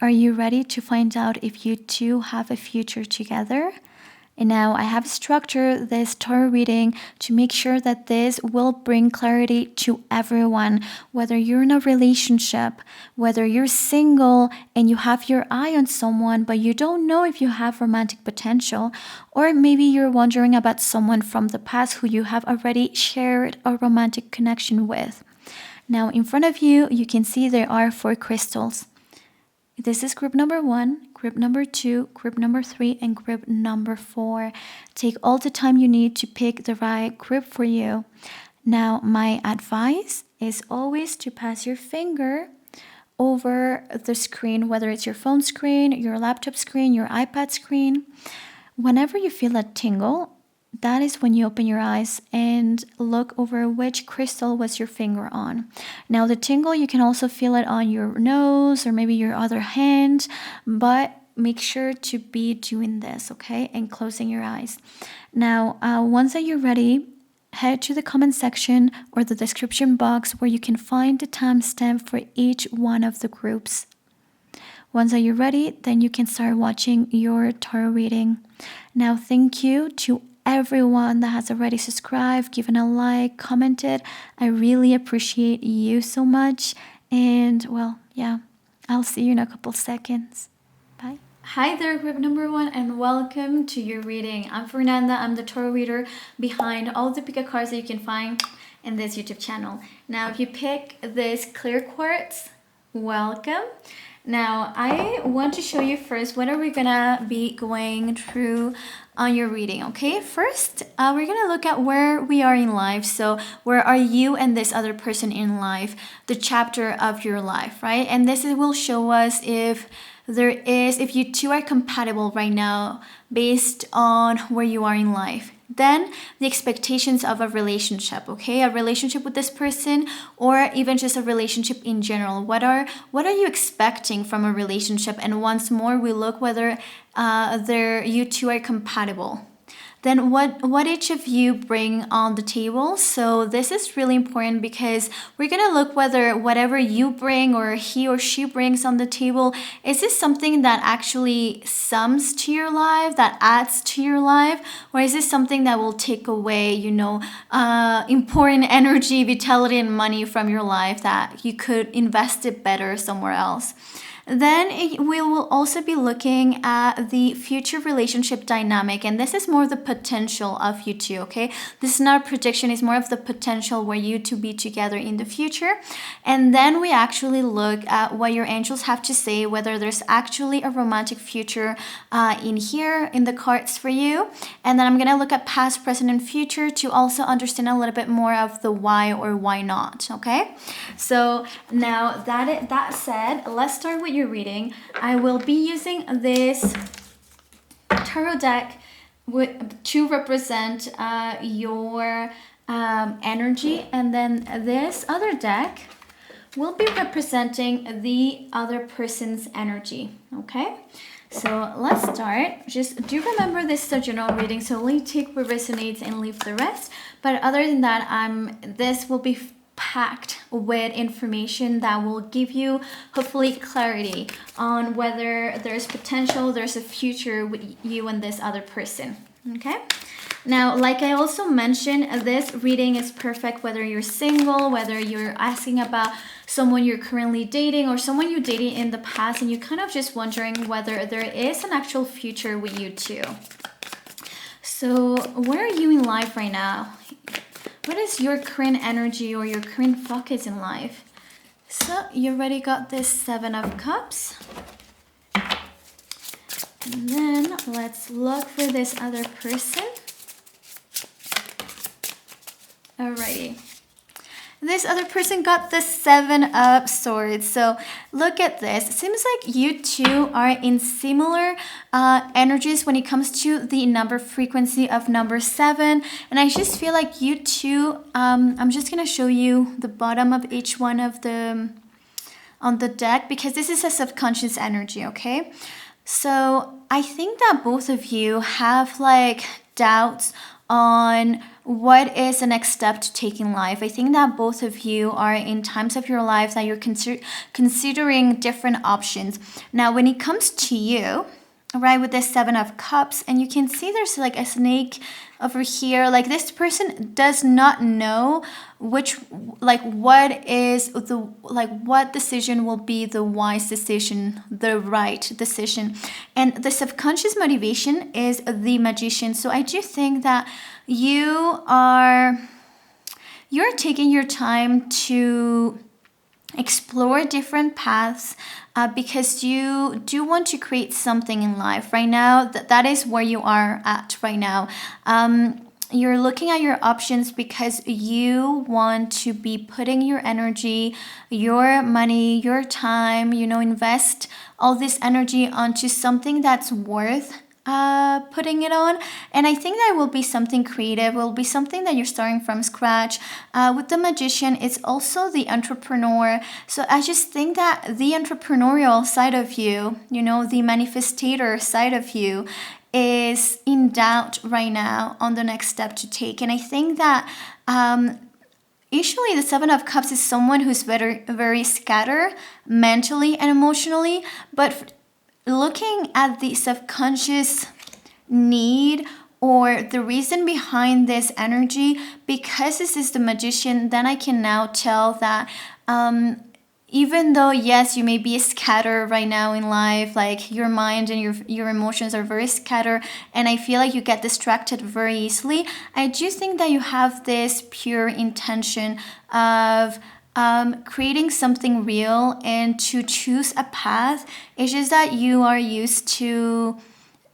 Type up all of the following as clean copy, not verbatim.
Are you ready to find out if you two have a future together? And now I have structured this tarot reading to make sure that this will bring clarity to everyone, whether you're in a relationship, whether you're single and you have your eye on someone, but you don't know if you have romantic potential, or maybe you're wondering about someone from the past who you have already shared a romantic connection with. Now in front of you, you can see there are 4 crystals. This is group number 1, group number 2, group number 3, and group number 4. Take all the time you need to pick the right group for you. Now, my advice is always to pass your finger over the screen, whether it's your phone screen, your laptop screen, your iPad screen. Whenever you feel a tingle, that is when you open your eyes and look over which crystal was your finger on. Now the tingle, you can also feel it on your nose or maybe your other hand, but make sure to be doing this, okay? And closing your eyes. Now, once that you're ready, head to the comment section or the description box where you can find the timestamp for each one of the groups. Once that you're ready, then you can start watching your tarot reading. Now, thank you to everyone that has already subscribed, given a like, commented. I really appreciate you so much. And well, yeah, I'll see you in a couple seconds. Bye. Hi there, group number 1, and welcome to your reading. I'm Fernanda. I'm the tarot reader behind all the pick a cards that you can find in this YouTube channel. Now, if you pick this clear quartz, welcome. Now, I want to show you first what are we gonna be going through on your reading, okay? First, we're gonna look at where we are in life. So where are you and this other person in life, the chapter of your life, right? And this will show us if you two are compatible right now based on where you are in life. Then the expectations of a relationship, okay? A relationship with this person, or even just a relationship in general. What are you expecting from a relationship? And once more, we look whether you two are compatible. Then what each of you bring on the table. So this is really important because we're going to look whether whatever you bring or he or she brings on the table, is this something that actually sums to your life, that adds to your life, or is this something that will take away, important energy, vitality, and money from your life that you could invest it better somewhere else. Then we will also be looking at the future relationship dynamic, and this is more the potential of you two, okay? This is not a prediction, it's more of the potential where you two be together in the future. And then we actually look at what your angels have to say, whether there's actually a romantic future in here, in the cards for you. And then I'm gonna look at past, present, and future to also understand a little bit more of the why or why not, okay? So now that said, let's start with your reading. I will be using this tarot deck to represent your energy, and then this other deck will be representing the other person's energy, okay? So let's start. Just do remember this is a general reading, so only take what resonates and leave the rest. But other than that, this will be packed with information that will give you hopefully clarity on whether there's potential, there's a future with you and this other person, okay? Now, like I also mentioned, this reading is perfect whether you're single, whether you're asking about someone you're currently dating or someone you dated in the past and you're kind of just wondering whether there is an actual future with you two. So where are you in life right now? What is your current energy or your current focus in life? So you already got this 7 of Cups. And then let's look for this other person. Alrighty. This other person got the 7 of Swords. So look at this. It seems like you two are in similar energies when it comes to the number frequency of number 7. And I just feel like you two, I'm just going to show you the bottom of each one of the on the deck because this is a subconscious energy, okay? So I think that both of you have like doubts on what is the next step to take in life. I think that both of you are in times of your life that you're considering different options. Now, when it comes to you, right, with the Seven of Cups, and you can see there's like a snake over here. Like, this person does not know what decision will be the wise decision, the right decision. And the subconscious motivation is the Magician. So I do think that you're taking your time to explore different paths, because you do want to create something in life right now. That is where you are at right now. You're looking at your options because you want to be putting your energy, your money, your time, invest all this energy onto something that's worth putting it on. And I think that will be something creative, will be something that you're starting from scratch. With the Magician, it's also the entrepreneur. So I just think that the entrepreneurial side of you, the manifestator side of you, is in doubt right now on the next step to take. And I think that usually the Seven of Cups is someone who's very, very scattered mentally and emotionally, but looking at the subconscious need or the reason behind this energy, because this is the Magician, then I can now tell that even though, yes, you may be scattered right now in life, like your mind and your emotions are very scattered, and I feel like you get distracted very easily, I do think that you have this pure intention of creating something real and to choose a path. It's just that you are used to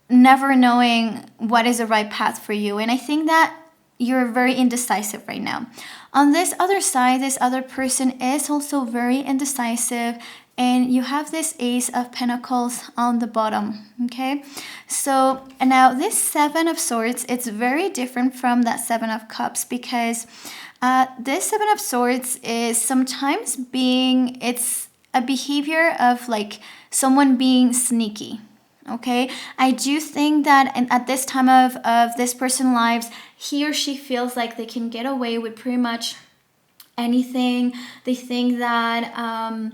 never knowing what is the right path for you. And I think that you're very indecisive right now. On this other side, this other person is also very indecisive, and you have this Ace of Pentacles on the bottom, okay? So now this Seven of Swords, it's very different from that Seven of Cups, because this Seven of Swords is sometimes it's a behavior of like someone being sneaky. Okay, I do think that at this time of this person's lives, he or she feels like they can get away with pretty much anything. They think that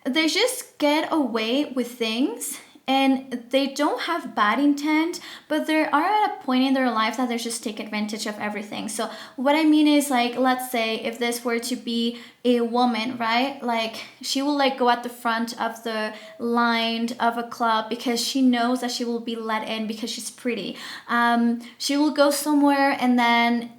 they just get away with things, and they don't have bad intent, but they are at a point in their life that they just take advantage of everything. So what I mean is, like, let's say if this were to be a woman, right? Like, she will like go at the front of the line of a club because she knows that she will be let in because she's pretty. She will go somewhere, and then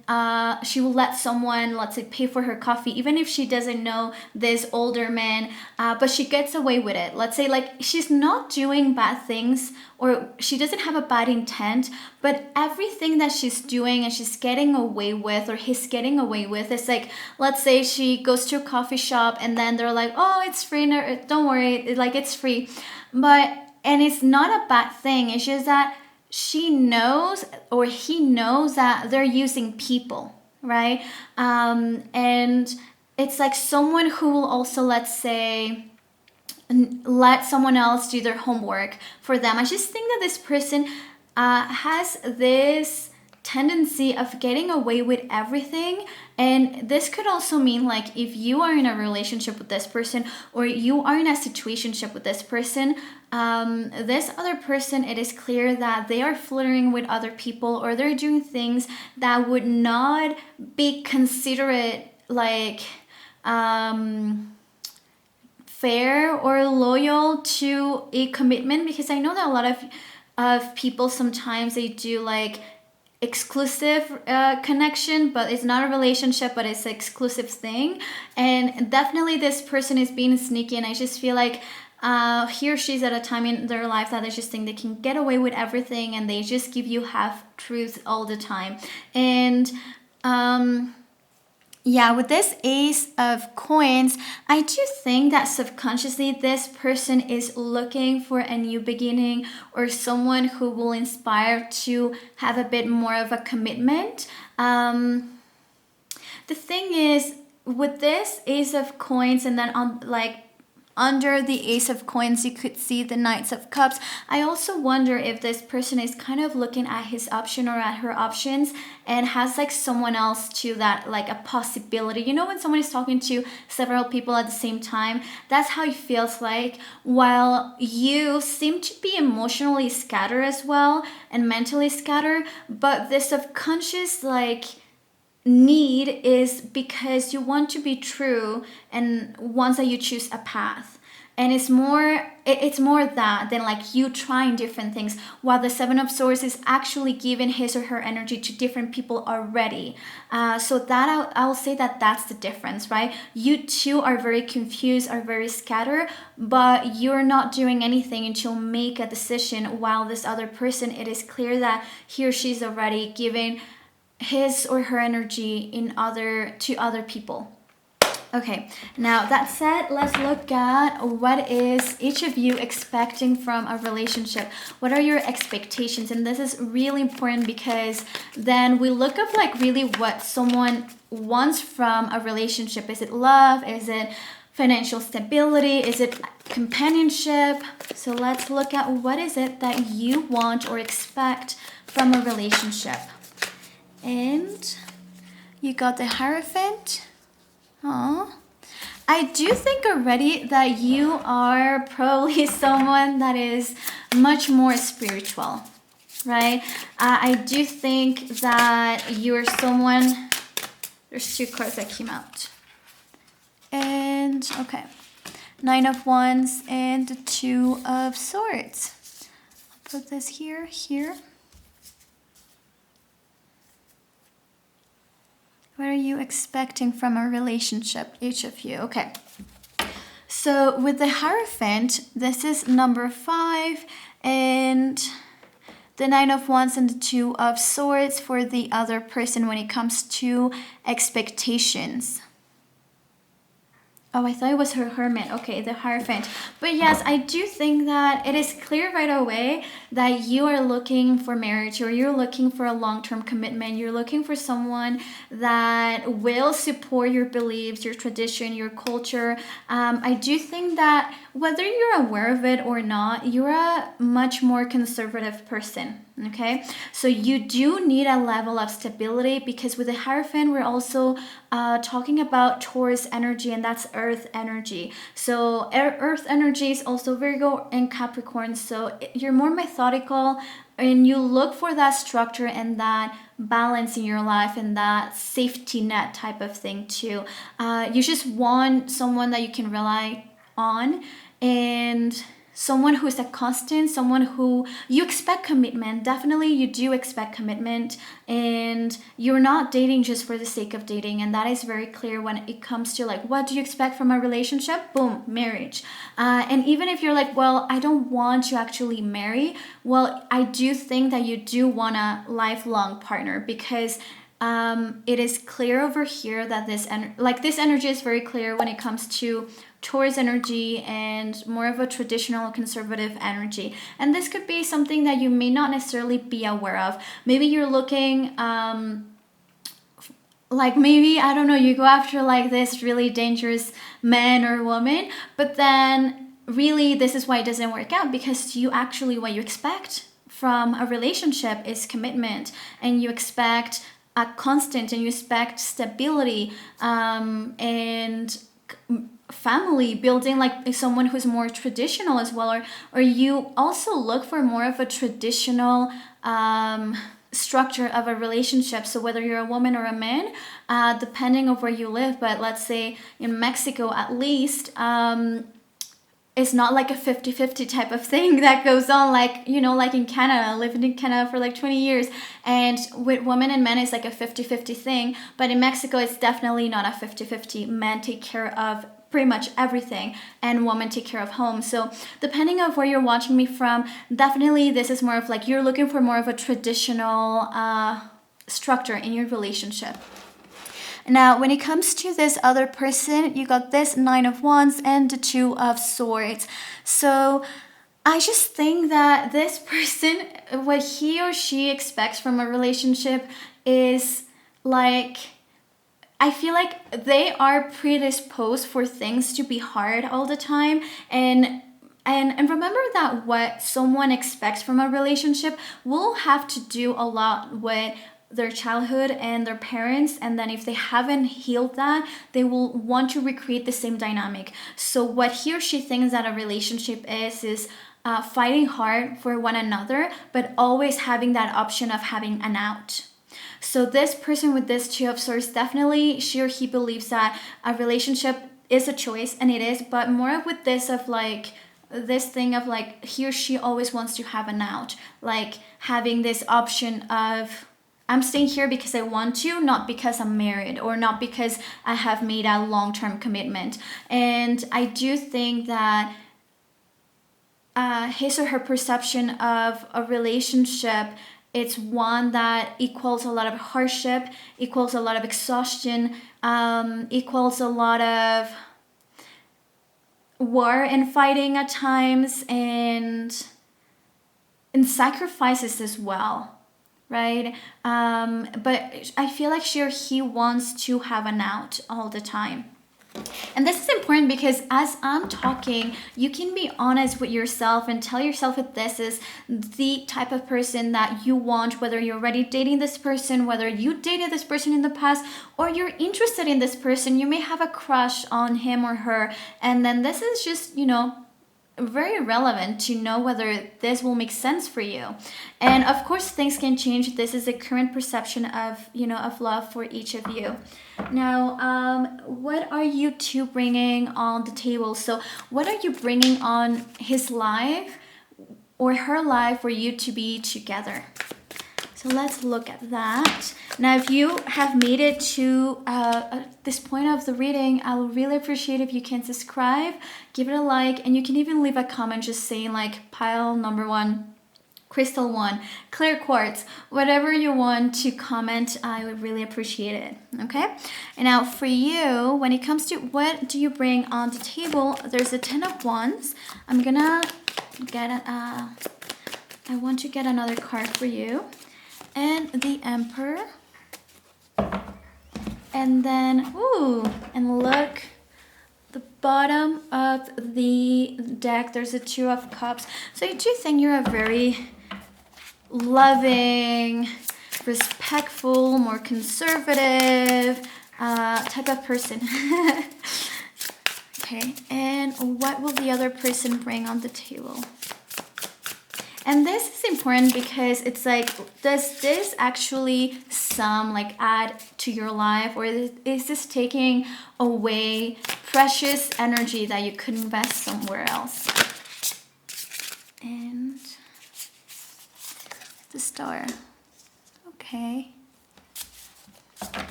she will let someone, let's say, pay for her coffee, even if she doesn't know this older man, but she gets away with it. Let's say, like, she's not doing bad things, or she doesn't have a bad intent, but everything that she's doing and she's getting away with, or he's getting away with, is like, let's say she goes to a coffee shop and then they're like, oh, it's free, no, don't worry, like, it's free. And it's not a bad thing, it's just that she knows, or he knows, that they're using people, right? And it's like someone who will also, let's say, let someone else do their homework for them. I just think that this person has this tendency of getting away with everything. And this could also mean, like, if you are in a relationship with this person, or you are in a situationship with this person, this other person, it is clear that they are flirting with other people, or they're doing things that would not be considered like fair or loyal to a commitment. Because I know that a lot of people, sometimes they do like exclusive connection, but it's not a relationship, but it's an exclusive thing. And definitely this person is being sneaky, and I just feel like he or she's at a time in their life that they just think they can get away with everything, and they just give you half truths all the time. And yeah, with this Ace of Coins, I do think that subconsciously this person is looking for a new beginning, or someone who will inspire to have a bit more of a commitment. The thing is, with this Ace of Coins, and then on under the Ace of Coins, you could see the Knights of Cups. I also wonder if this person is kind of looking at his option or at her options and has like someone else to that, like a possibility. You know, when someone is talking to several people at the same time, that's how it feels like. While you seem to be emotionally scattered as well and mentally scattered, but the subconscious like need is because you want to be true and once that you choose a path, and it's more that than like you trying different things, while the Seven of Swords is actually giving his or her energy to different people already. So that I'll say that that's the difference, right? You two are very confused, are very scattered, but you're not doing anything until make a decision, while this other person, it is clear that he or she's already giving his or her energy to other people. Okay, now that said, let's look at what is each of you expecting from a relationship. What are your expectations? And this is really important because then we look up like really what someone wants from a relationship. Is it love? Is it financial stability? Is it companionship? So let's look at what is it that you want or expect from a relationship. And you got the Hierophant. Aww. I do think already that you are probably someone that is much more spiritual, right? I do think that you're someone... There's two cards that came out. And, okay. Nine of Wands and the Two of Swords. I'll put this here. What are you expecting from a relationship, each of you? Okay. So with the Hierophant, this is number 5, and the Nine of Wands and the Two of Swords for the other person when it comes to expectations. Oh, I thought it was her Hermit. Okay, the Hierophant. But yes, I do think that it is clear right away that you are looking for marriage, or you're looking for a long-term commitment. You're looking for someone that will support your beliefs, your tradition, your culture. I do think that whether you're aware of it or not, you're a much more conservative person. Okay, so you do need a level of stability, because with the Hierophant, we're also talking about Taurus energy, and that's earth energy. So earth energy is also Virgo and Capricorn. So you're more methodical, and you look for that structure and that balance in your life and that safety net type of thing too. You just want someone that you can rely on, and someone who is a constant, someone who you expect commitment. Definitely you do expect commitment, and you're not dating just for the sake of dating. And that is very clear when it comes to like, what do you expect from a relationship? Boom, marriage. And even if you're like, well, I don't want to actually marry, well, I do think that you do want a lifelong partner, because it is clear over here that this energy is very clear when it comes to Taurus energy and more of a traditional conservative energy. And this could be something that you may not necessarily be aware of. Maybe you're looking like, maybe, I don't know, you go after like this really dangerous man or woman, but then really this is why it doesn't work out, because you actually, what you expect from a relationship is commitment, and you expect a constant, and you expect stability, and family building, like someone who's more traditional as well, or you also look for more of a traditional structure of a relationship. So whether you're a woman or a man, depending on where you live, but let's say in Mexico at least, it's not like a 50-50 type of thing that goes on, like, you know, like in Canada. I lived in Canada for like 20 years, and with women and men it's like a 50-50 thing, but in Mexico it's definitely not a 50-50. Men take care of pretty much everything, and women take care of home. So depending on where you're watching me from, definitely this is more of like, you're looking for more of a traditional structure in your relationship. Now, when it comes to this other person, you got this Nine of Wands and the Two of Swords. So I just think that this person, what he or she expects from a relationship is like I feel like they are predisposed for things to be hard all the time. And remember that what someone expects from a relationship will have to do a lot with their childhood and their parents, and then if they haven't healed that, they will want to recreate the same dynamic. So what he or she thinks that a relationship is fighting hard for one another, but always having that option of having an out. So this person with this Two of Swords, definitely she or he believes that a relationship is a choice, and it is, but more with this of like this thing of like he or she always wants to have an out, like having this option of I'm staying here because I want to, not because I'm married or not because I have made a long-term commitment. And I do think that his or her perception of a relationship, it's one that equals a lot of hardship, equals a lot of exhaustion, equals a lot of war and fighting at times, and sacrifices as well, right? But I feel like she or he wants to have an out all the time. And this is important because as I'm talking, you can be honest with yourself and tell yourself if this is the type of person that you want, whether you're already dating this person, whether you dated this person in the past, or you're interested in this person. You may have a crush on him or her, and then this is just, very relevant to know whether this will make sense for you. And of course things can change. This is a current perception of of love for each of you. Now what are you two bringing on the table? So what are you bringing on his life or her life for you to be together? So let's look at that. Now, if you have made it to this point of the reading, I would really appreciate if you can subscribe, give it a like, and you can even leave a comment just saying like pile number 1, crystal 1, clear quartz, whatever you want to comment. I would really appreciate it. Okay. And now for you, when it comes to what do you bring on the table, there's the 10 of Wands. I'm gonna get I want to get another card for you. And the Emperor, and then and look, the bottom of the deck, there's a 2 of Cups. So I do think you're a very loving, respectful, more conservative type of person. Okay, and what will the other person bring on the table? And this is important because it's like, does this actually add to your life, or is this taking away precious energy that you could invest somewhere else? And the Star. Okay.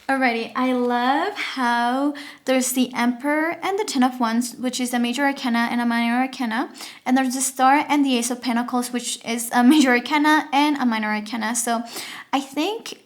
Alrighty, I love how there's the Emperor and the 10 of Wands, which is a major arcana and a minor arcana. And there's the Star and the Ace of Pentacles, which is a major arcana and a minor arcana. So I think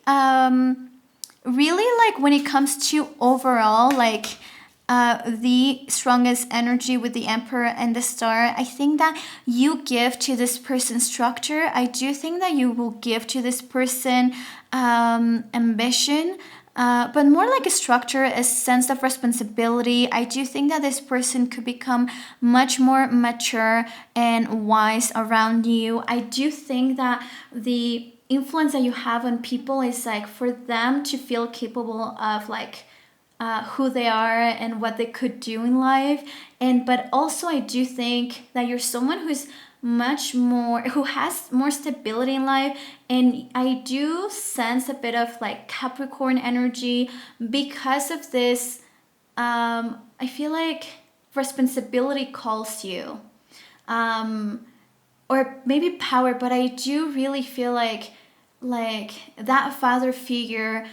really like when it comes to overall the strongest energy with the Emperor and the Star, I think that you give to this person structure. I do think that you will give to this person ambition. But more like a structure, a sense of responsibility. I do think that this person could become much more mature and wise around you. I do think that the influence that you have on people is like for them to feel capable of who they are and what they could do in life. But also I do think that you're someone who has more stability in life, and I do sense a bit of like Capricorn energy because of this. I feel like responsibility calls you, or maybe power, but I do really feel like that father figure.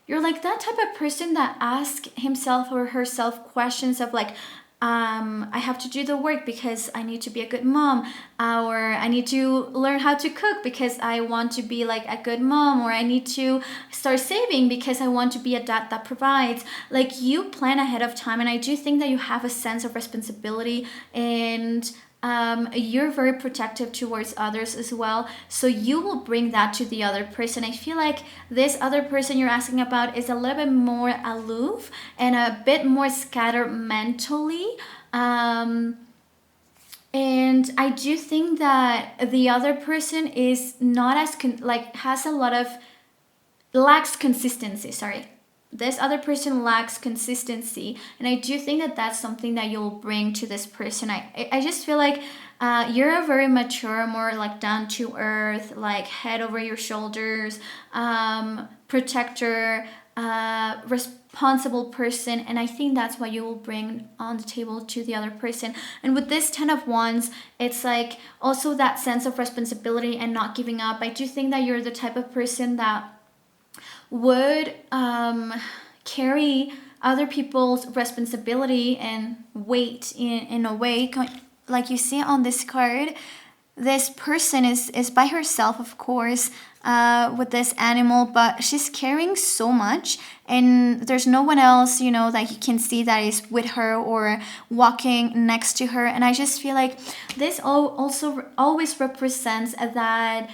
You're like that type of person that asks himself or herself questions of like, I have to do the work because I need to be a good mom, or I need to learn how to cook because I want to be like a good mom, or I need to start saving because I want to be a dad that provides. Like you plan ahead of time, and I do think that you have a sense of responsibility and you're very protective towards others as well. So you will bring that to the other person. I feel like this other person you're asking about is a little bit more aloof and a bit more scattered mentally. And I do think that the other person is not as has a lot of lacks consistency. Sorry, this other person lacks consistency, and I do think that that's something that you'll bring to this person. I just feel like you're a very mature, more like down to earth, like head over your shoulders, protector, responsible person, and I think that's what you will bring on the table to the other person. And with this 10 of wands, it's like also that sense of responsibility and not giving up. I do think that you're the type of person that would carry other people's responsibility and weight in a way, like you see on this card. This person is by herself, of course, with this animal, but she's carrying so much, and there's no one else, that you can see that is with her or walking next to her. And I just feel like this also always represents that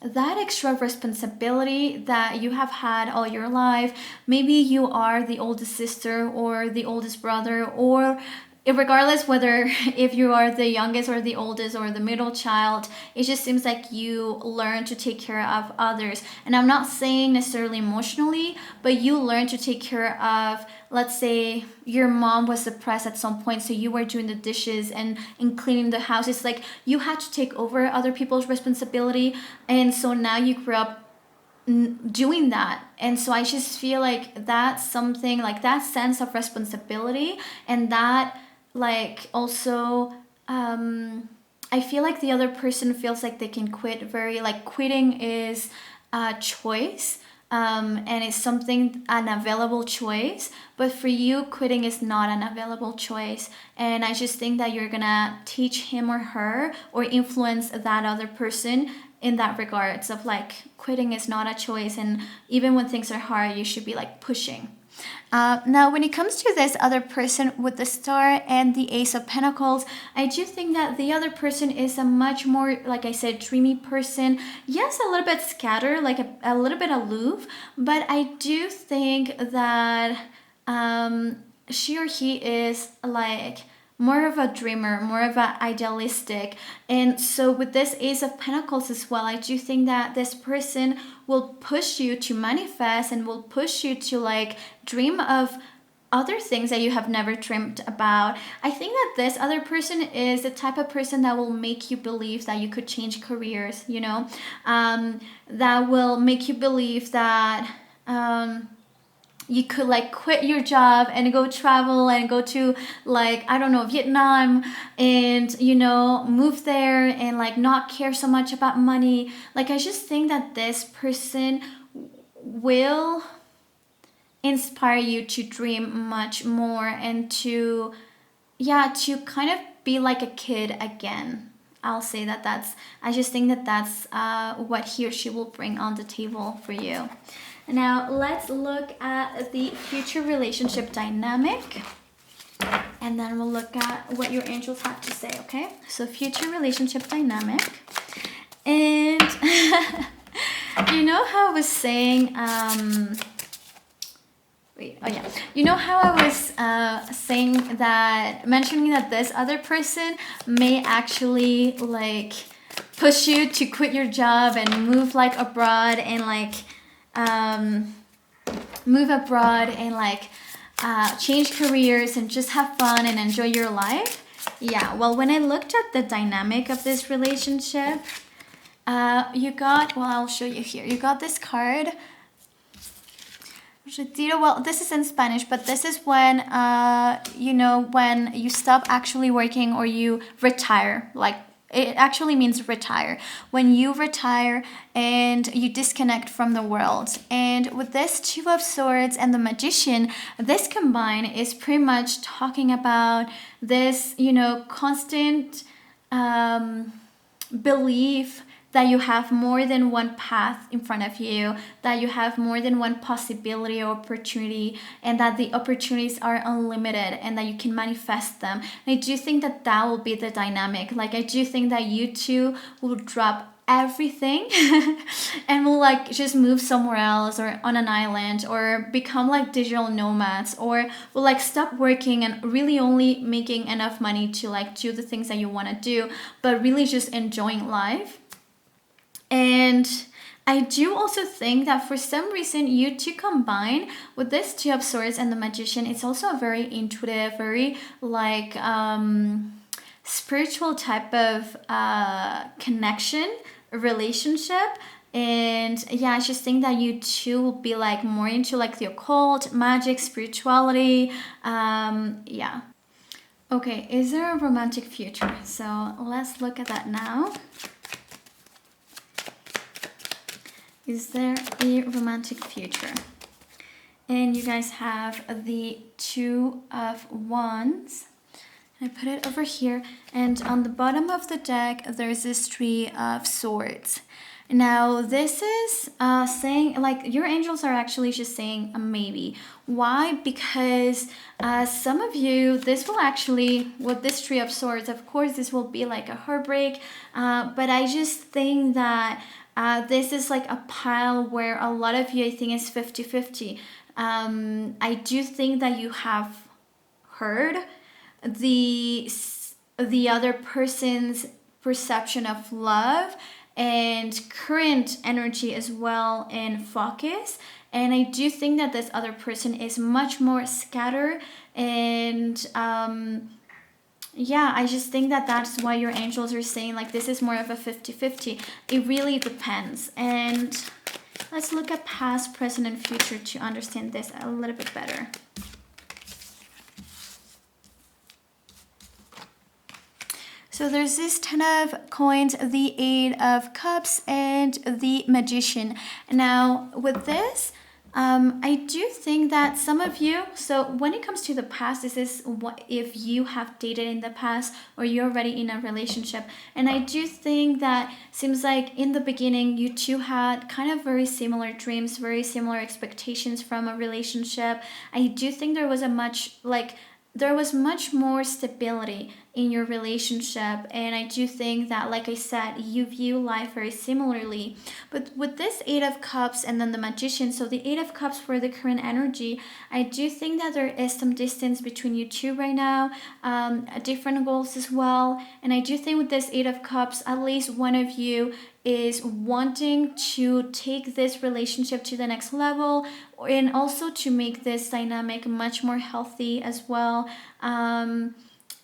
that extra responsibility that you have had all your life. Maybe you are the oldest sister or the oldest brother, or regardless whether if you are the youngest or the oldest or the middle child, it just seems like you learn to take care of others. And I'm not saying necessarily emotionally, but you learn to take care of, let's say your mom was depressed at some point, so you were doing the dishes and cleaning the house. It's like you had to take over other people's responsibility, and so now you grew up doing that. And so I just feel like that's something, like that sense of responsibility, and that also I feel like the other person feels like they can quit very, like quitting is a choice, and it's something, an available choice, but for you quitting is not an available choice. And I just think that you're gonna teach him or her or influence that other person in that regards of like quitting is not a choice, and even when things are hard you should be like pushing. Now, when it comes to this other person with the star and the ace of pentacles, I do think that the other person is a much more, like I said, dreamy person. Yes, a little bit scattered, like a little bit aloof, but I do think that she or he is like more of a dreamer, more of a idealistic. And so with this ace of pentacles as well, I do think that this person will push you to manifest and will push you to like dream of other things that you have never dreamed about. I think that this other person is the type of person that will make you believe that you could change careers, that will make you believe that you could like quit your job and go travel and go to, like, I don't know, Vietnam, and move there and like not care so much about money. Like, I just think that this person will inspire you to dream much more and to kind of be like a kid again. I'll say I just think that that's what he or she will bring on the table for you. Now, let's look at the future relationship dynamic, and then we'll look at what your angels have to say, okay? So, future relationship dynamic. And you know how I was saying, you know how I was saying that, mentioning that this other person may actually like push you to quit your job and move like abroad and like change careers and just have fun and enjoy your life. Yeah, well, when I looked at the dynamic of this relationship, I'll show you here. You got this card. Well, this is in Spanish, but this is when, when you stop actually working or you retire, like, it actually means retire. When you retire and you disconnect from the world. And with this Two of Swords and the Magician, this combine is pretty much talking about this, constant belief that you have more than one path in front of you, that you have more than one possibility or opportunity, and that the opportunities are unlimited and that you can manifest them. And I do think that that will be the dynamic. Like, I do think that you two will drop everything and will like just move somewhere else or on an island or become like digital nomads, or will like stop working and really only making enough money to like do the things that you want to do, but really just enjoying life. And I do also think that for some reason you two combine with this Two of Swords and the Magician. It's also a very intuitive, very like spiritual type of connection, relationship. And yeah, I just think that you two will be like more into like the occult, magic, spirituality. Yeah. Okay, is there a romantic future? So let's look at that now. Is there a romantic future? And you guys have the Two of Wands. I put it over here, and on the bottom of the deck there's this Three of Swords. Now this is saying like your angels are actually just saying a maybe. Why? Because some of you, this will actually, with this Three of Swords, of course this will be like a heartbreak, but I just think that this is like a pile where a lot of you, I think, is 50-50. I do think that you have heard the other person's perception of love and current energy as well and focus, and I do think that this other person is much more scattered. And yeah, I just think that that's why your angels are saying like this is more of a 50-50. It really depends. And let's look at past, present, and future to understand this a little bit better. So there's this Ten of Coins, the Eight of Cups, and the Magician. Now with this, I do think that some of you, so when it comes to the past, this is what if you have dated in the past or you're already in a relationship. And I do think that seems like in the beginning you two had kind of very similar dreams, very similar expectations from a relationship. I do think there was much more stability in your relationship, and I do think that, like I said, you view life very similarly. But with this Eight of Cups and then the Magician, so the Eight of Cups for the current energy, I do think that there is some distance between you two right now, different goals as well. And I do think with this Eight of Cups, at least one of you is wanting to take this relationship to the next level, and also to make this dynamic much more healthy as well.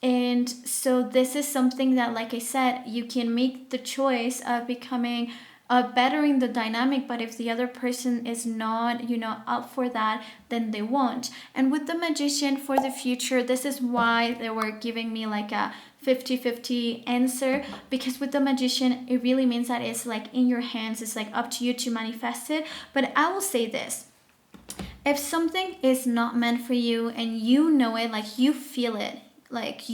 And so this is something that, like I said, you can make the choice of becoming bettering the dynamic, but if the other person is not up for that, then they won't. And with the Magician for the future, this is why they were giving me like a 50-50 answer, because with the Magician it really means that it's like in your hands, it's like up to you to manifest it. But I will say this: if something is not meant for you and you know it, like you feel it, like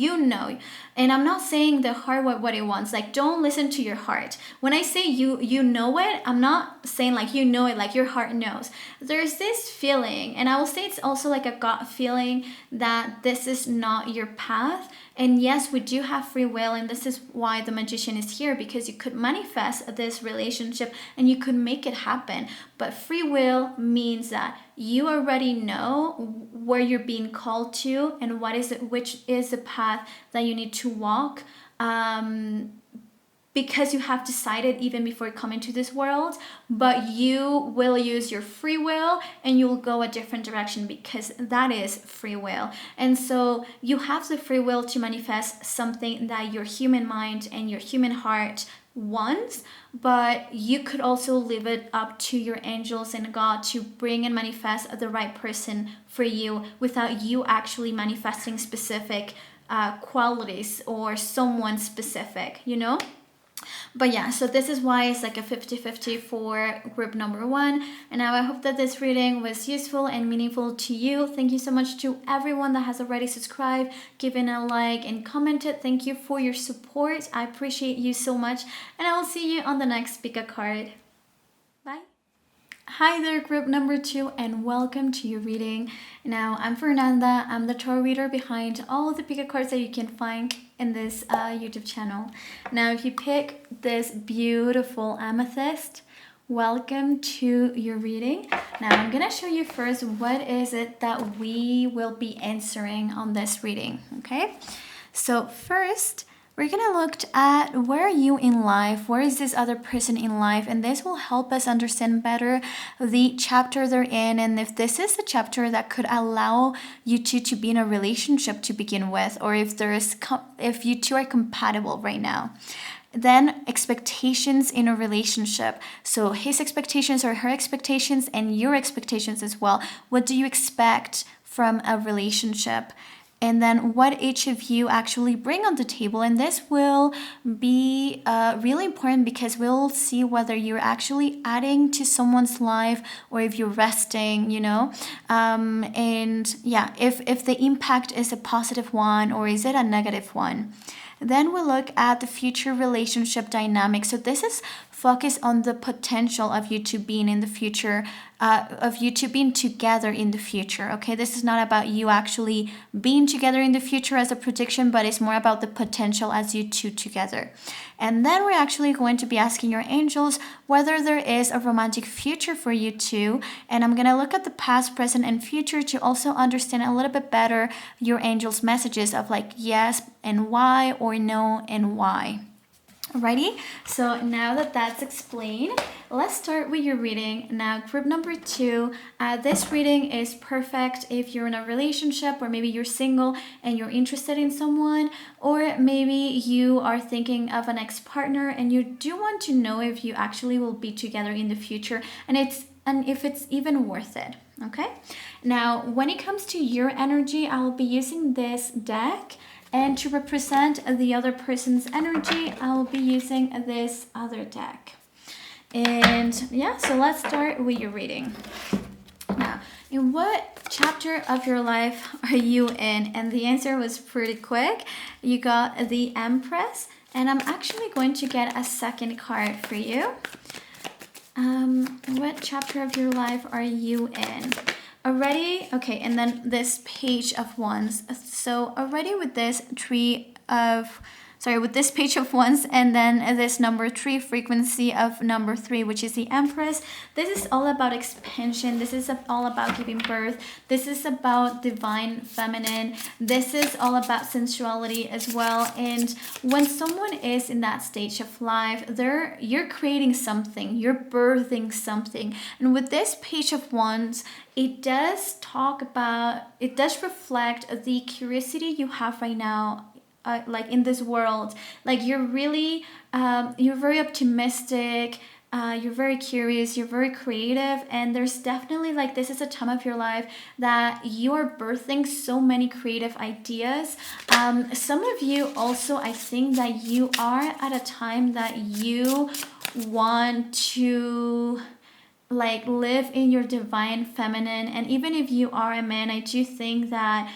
and I'm not saying the heart what it wants, like don't listen to your heart. When I say you know it, I'm not saying like you know it like your heart knows. There's this feeling, and I will say it's also like a gut feeling, that this is not your path. And yes, we do have free will, and this is why the Magician is here, because you could manifest this relationship and you could make it happen. But free will means that you already know where you're being called to and which is the path that you need to walk. Because you have decided even before coming to this world, but you will use your free will and you will go a different direction, because that is free will. And so you have the free will to manifest something that your human mind and your human heart wants, but you could also leave it up to your angels and God to bring and manifest the right person for you, without you actually manifesting specific qualities or someone specific, But yeah, so this is why it's like a 50-50 for group number 1. And now I hope that this reading was useful and meaningful to you. Thank you so much to everyone that has already subscribed, given a like, and commented. Thank you for your support. I appreciate you so much. And I will see you on the next pick a card. Bye. Hi there, group number 2, and welcome to your reading. Now, I'm Fernanda. I'm the tarot reader behind all of the pick a cards that you can find in this YouTube channel. Now, if you pick this beautiful amethyst, welcome to your reading. Now, I'm gonna show you first what is it that we will be answering on this reading, okay? So first, we're gonna look at where are you in life, where is this other person in life, and this will help us understand better the chapter they're in, and if this is a chapter that could allow you two to be in a relationship to begin with, or if you two are compatible right now. Then expectations in a relationship. So his expectations or her expectations and your expectations as well. What do you expect from a relationship? And then what each of you actually bring on the table. And this will be really important because we'll see whether you're actually adding to someone's life or if you're resting, you know. And yeah, if the impact is a positive one or is it a negative one. Then we'll look at the future relationship dynamic. So this is focused on the potential of you two being in the future, of you two being together in the future. Okay, this is not about you actually being together in the future as a prediction, but it's more about the potential as you two together. And then we're actually going to be asking your angels whether there is a romantic future for you two. And I'm going to look at the past, present, and future to also understand a little bit better your angels' messages of like yes and why, or no and why. Alrighty, so now that that's explained, let's start with your reading. Now, group number 2, this reading is perfect if you're in a relationship, or maybe you're single and you're interested in someone, or maybe you are thinking of an ex-partner and you do want to know if you actually will be together in the future, and if it's even worth it. Okay, now when it comes to your energy, I will be using this deck. And to represent the other person's energy, I'll be using this other deck. And yeah, so let's start with your reading. Now, in what chapter of your life are you in? And the answer was pretty quick. You got the Empress, and I'm actually going to get a second card for you. What chapter of your life are you in? Already, okay, and then this Page of Wands. So already with this with this Page of Wands, and then this number 3, frequency of number 3, which is the Empress. This is all about expansion. This is all about giving birth. This is about divine feminine. This is all about sensuality as well. And when someone is in that stage of life, you're creating something, you're birthing something. And with this Page of Wands, it does reflect the curiosity you have right now. Like in this world, like you're really you're very optimistic, you're very curious, you're very creative, and there's definitely like this is a time of your life that you're birthing so many creative ideas. Some of you also, I think that you are at a time that you want to like live in your divine feminine. And even if you are a man, I do think that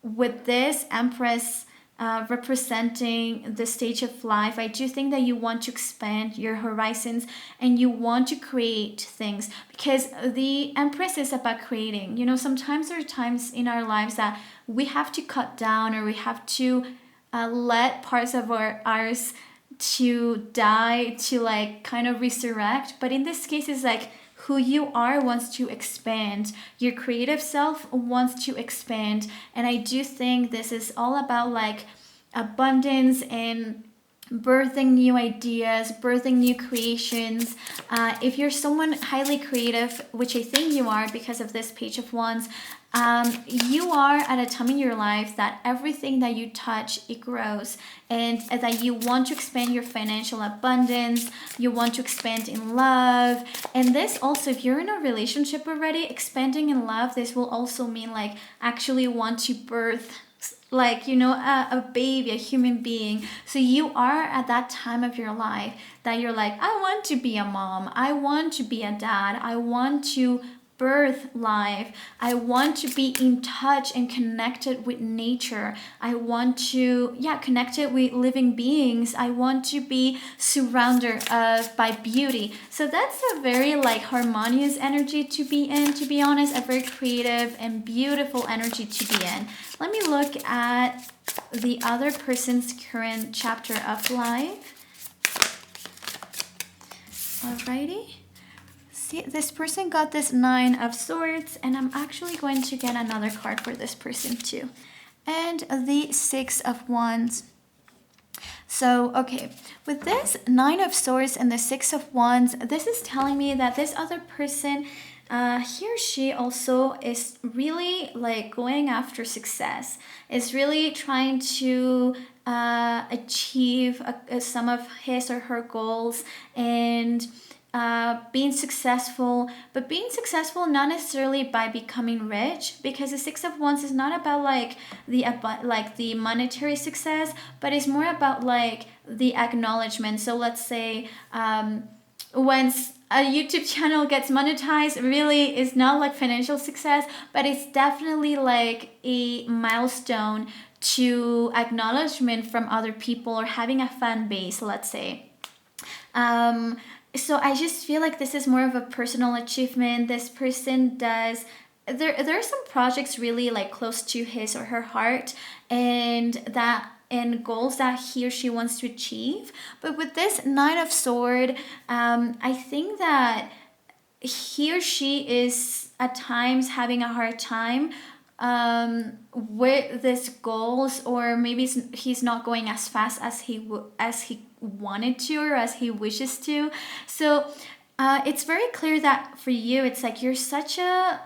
with this Empress representing the stage of life, I do think that you want to expand your horizons and you want to create things, because the Empress is about creating. You know, sometimes there are times in our lives that we have to cut down, or we have to let parts of ours to die, to like kind of resurrect. But in this case, it's like who you are wants to expand. Your creative self wants to expand. And I do think this is all about like abundance and birthing new ideas, birthing new creations. If you're someone highly creative, which I think you are because of this Page of Wands, you are at a time in your life that everything that you touch, it grows, and that you want to expand your financial abundance, you want to expand in love. And this also, if you're in a relationship already, expanding in love, this will also mean like actually want to birth like, you know, a baby, a human being. So you are at that time of your life that you're like, I want to be a mom, I want to be a dad, I want to birth life, I want to be in touch and connected with nature, I want to, yeah, connected with living beings, I want to be surrounded by beauty. So that's a very like harmonious energy to be in, to be honest, a very creative and beautiful energy to be in. Let me look at the other person's current chapter of life. Alrighty. See, this person got this 9 of Swords, and I'm actually going to get another card for this person too. And the 6 of Wands. So, okay, with this 9 of Swords and the 6 of Wands, this is telling me that this other person, he or she also is really like going after success, is really trying to achieve some of his or her goals, and being successful, but being successful not necessarily by becoming rich, because the 6 of Wands is not about like the monetary success, but it's more about like the acknowledgement. So let's say once a YouTube channel gets monetized, really is not like financial success, but it's definitely like a milestone to acknowledgement from other people, or having a fan base, let's say. So I just feel like this is more of a personal achievement. This person does, there are some projects really like close to his or her heart, and goals that he or she wants to achieve. But with this 9 of Sword, I think that he or she is at times having a hard time with these goals, or maybe he's not going as fast as he wanted to, or as he wishes to. So it's very clear that for you, it's like you're such a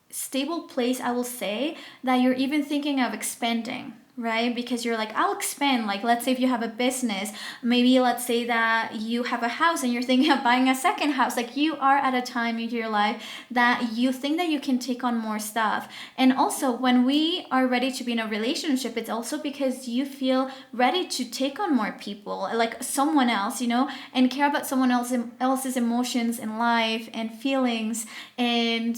stable place, I will say, that you're even thinking of expanding, right? Because you're like, I'll expand. Like, let's say if you have a business, maybe let's say that you have a house and you're thinking of buying a second house. Like, you are at a time in your life that you think that you can take on more stuff. And also, when we are ready to be in a relationship, it's also because you feel ready to take on more people, like someone else, you know, and care about someone else's emotions and life and feelings. And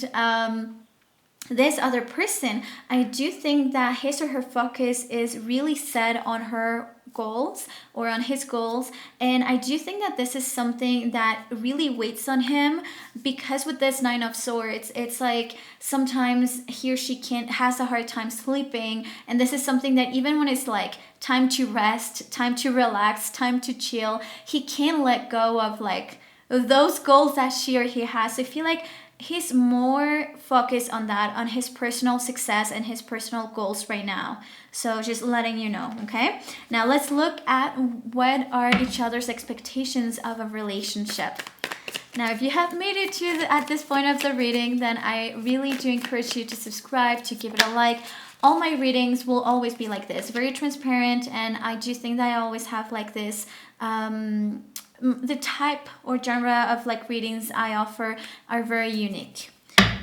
this other person, I do think that his or her focus is really set on her goals, or on his goals, and I do think that this is something that really weighs on him, because with this 9 of Swords, it's like sometimes he or she has a hard time sleeping, and this is something that even when it's like time to rest, time to relax, time to chill, he can't let go of like those goals that she or he has. So I feel like he's more focused on that, on his personal success and his personal goals right now. So just letting you know, okay? Now let's look at what are each other's expectations of a relationship. Now, if you have made it to at this point of the reading, then I really do encourage you to subscribe, to give it a like. All my readings will always be like this, very transparent, and I do think that I always have like this the type or genre of like readings I offer are very unique.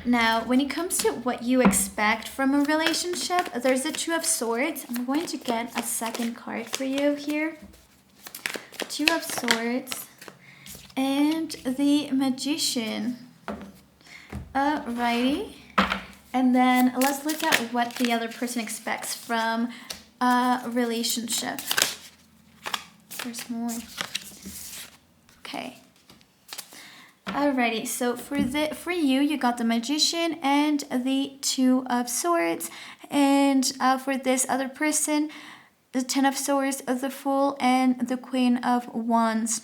Now, when it comes to what you expect from a relationship, there's the 2 of Swords. I'm going to get a second card for you here. 2 of Swords and the Magician. Alrighty. And then let's look at what the other person expects from a relationship. There's more. Okay. Alrighty, so for you got the Magician and the 2 of Swords, and for this other person, the 10 of Swords, the Fool, and the Queen of Wands.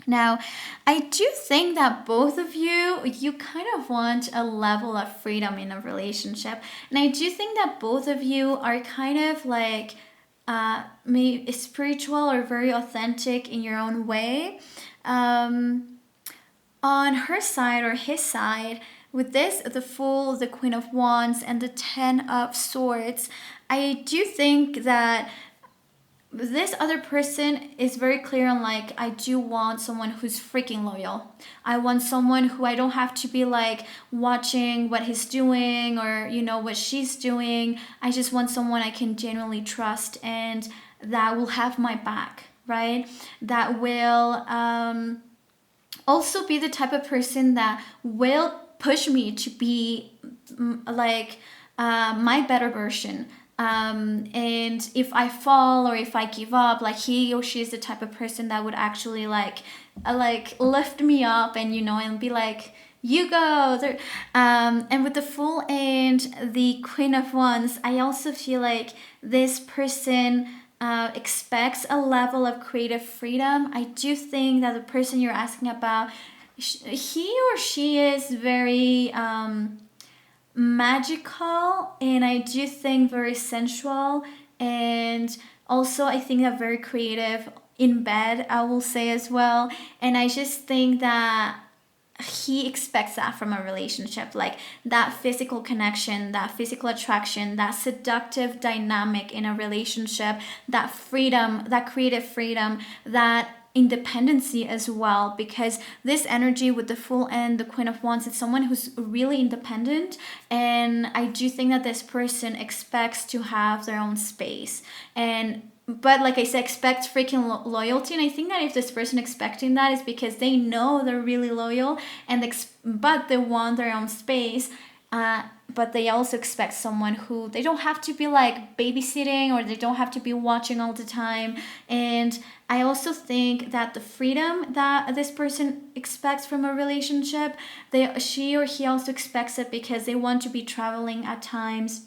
Now, I do think that both of you kind of want a level of freedom in a relationship, and I do think that both of you are kind of like maybe spiritual or very authentic in your own way. On her side or his side, with this, the Fool, the Queen of Wands, and the 10 of Swords, I do think that this other person is very clear on like, I do want someone who's freaking loyal. I want someone who I don't have to be like watching what he's doing or, you know, what she's doing. I just want someone I can genuinely trust and that will have my back, right? That will also be the type of person that will push me to be like my better version. And if I fall or if I give up, like he or she is the type of person that would actually like lift me up and, you know, and be like, you go there. And with the Fool and the Queen of Wands, I also feel like this person expects a level of creative freedom. I do think that the person you're asking about, he or she is very magical, and I do think very sensual, and also I think they're very creative in bed, I will say as well. And I just think that he expects that from a relationship, like that physical connection, that physical attraction, that seductive dynamic in a relationship, that freedom, that creative freedom, that independency as well. Because this energy with the Fool and the Queen of Wands, it's someone who's really independent, and I do think that this person expects to have their own space. And but like I said, expect freaking loyalty, and I think that if this person expecting that is because they know they're really loyal, and but they want their own space. But they also expect someone who they don't have to be like babysitting, or they don't have to be watching all the time. And I also think that the freedom that this person expects from a relationship, she or he also expects it because they want to be traveling at times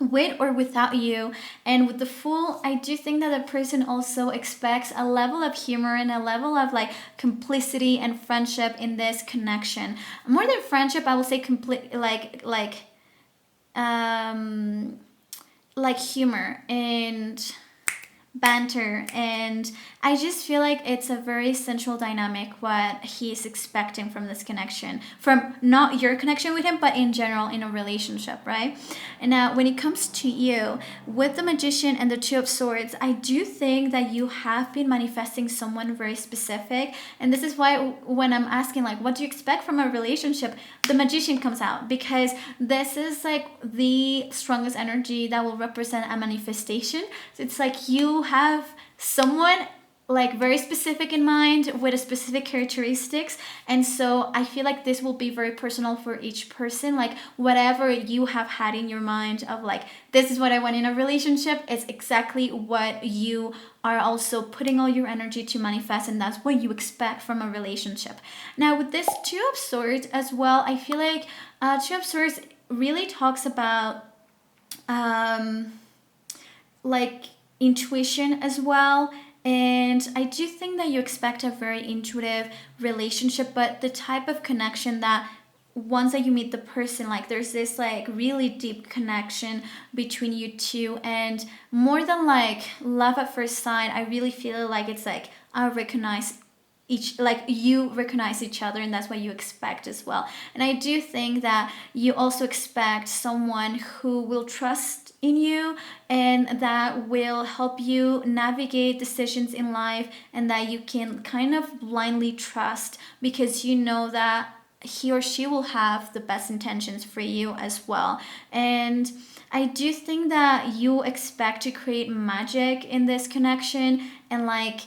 with or without you. And with the Fool, I do think that the person also expects a level of humor and a level of like complicity and friendship in this connection. More than friendship, I will say like humor and banter. And I just feel like it's a very central dynamic what he's expecting from this connection, from not your connection with him, but in general in a relationship, right? And now when it comes to you with the Magician and the Two of Swords, I do think that you have been manifesting someone very specific. And this is why when I'm asking like, what do you expect from a relationship, the Magician comes out, because this is like the strongest energy that will represent a manifestation. So it's like you have someone like very specific in mind with a specific characteristics, and so I feel like this will be very personal for each person. Like whatever you have had in your mind of like, this is what I want in a relationship, it's exactly what you are also putting all your energy to manifest, and that's what you expect from a relationship. Now with this Two of Swords as well, I feel like Two of Swords really talks about like intuition as well. And I do think that you expect a very intuitive relationship, but the type of connection that once that you meet the person, like there's this like really deep connection between you two. And more than like love at first sight, I really feel like it's like I recognize you recognize each other, and that's what you expect as well. And I do think that you also expect someone who will trust in you and that will help you navigate decisions in life, and that you can kind of blindly trust because you know that he or she will have the best intentions for you as well. And I do think that you expect to create magic in this connection, and like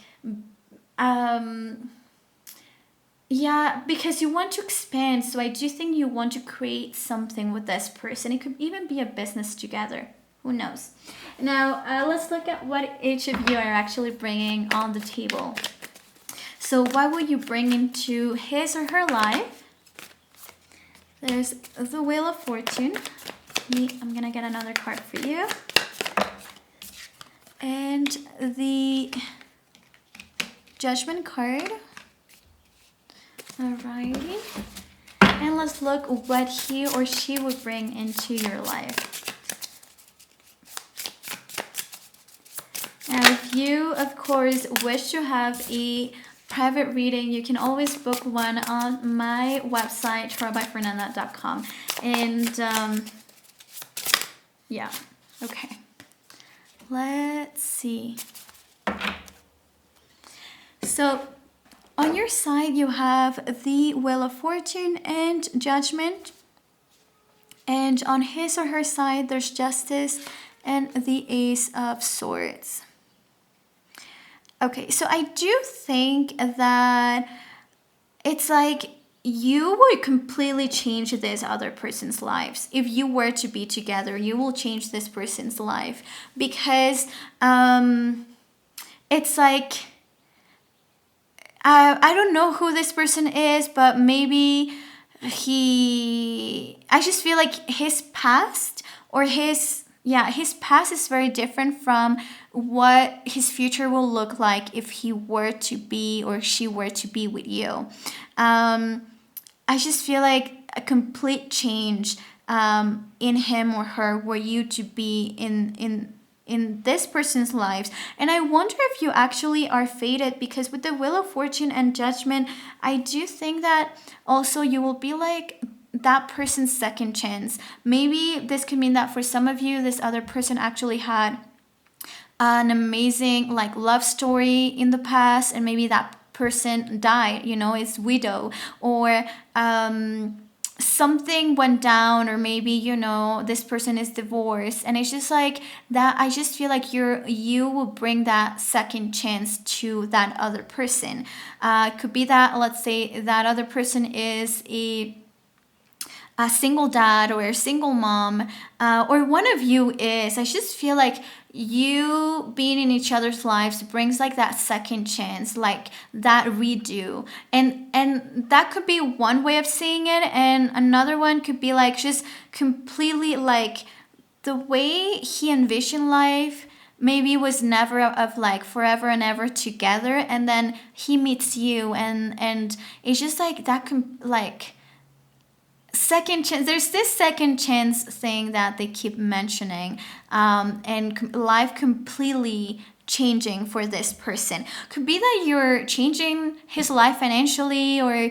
yeah, because you want to expand. So I do think you want to create something with this person. It could even be a business together. Who knows? Now, let's look at what each of you are actually bringing on the table. So what will you bring into his or her life? There's the Wheel of Fortune. I'm going to get another card for you. And the Judgment card. Alrighty. And let's look what he or she would bring into your life. Now, if you, of course, wish to have a private reading, you can always book one on my website, tarotbyfernanda.com. And yeah, okay. Let's see. So on your side, you have the Wheel of Fortune and Judgment. And on his or her side, there's Justice and the Ace of Swords. Okay, so I do think that it's like you would completely change this other person's lives. If you were to be together, you will change this person's life because it's like I don't know who this person is, but maybe I just feel like his past or his past is very different from what his future will look like if he were to be or she were to be with you. I just feel like a complete change in him or her were you to be in this person's lives. And I wonder if you actually are fated, because with the Wheel of Fortune and Judgment, I do think that also you will be like that person's second chance. Maybe this could mean that for some of you, this other person actually had an amazing like love story in the past, and maybe that person died, is widow, or something went down, or maybe this person is divorced, and it's just like that. I just feel like you will bring that second chance to that other person. It could be that, let's say, that other person is a single dad or a single mom, or one of you is. I just feel like you being in each other's lives brings like that second chance, like that redo, and that could be one way of seeing it, and another one could be like just completely like the way he envisioned life maybe was never of like forever and ever together, and then he meets you, and it's just like that like second chance. There's this second chance thing that they keep mentioning, and life completely changing for this person. Could be that you're changing his life financially, or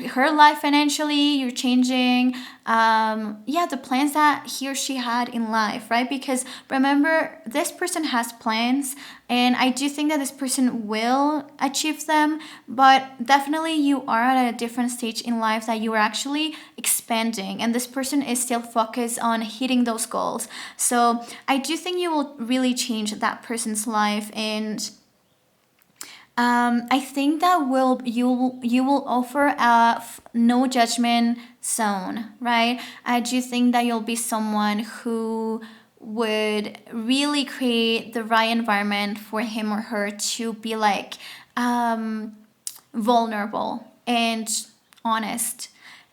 her life financially. You're changing the plans that he or she had in life, right? Because remember, this person has plans, and I do think that this person will achieve them, but definitely you are at a different stage in life that you are actually expanding, and this person is still focused on hitting those goals. So I do think you will really change that person's life, and I think that you will offer a no judgment zone, right? I do think that you'll be someone who would really create the right environment for him or her to be like vulnerable and honest.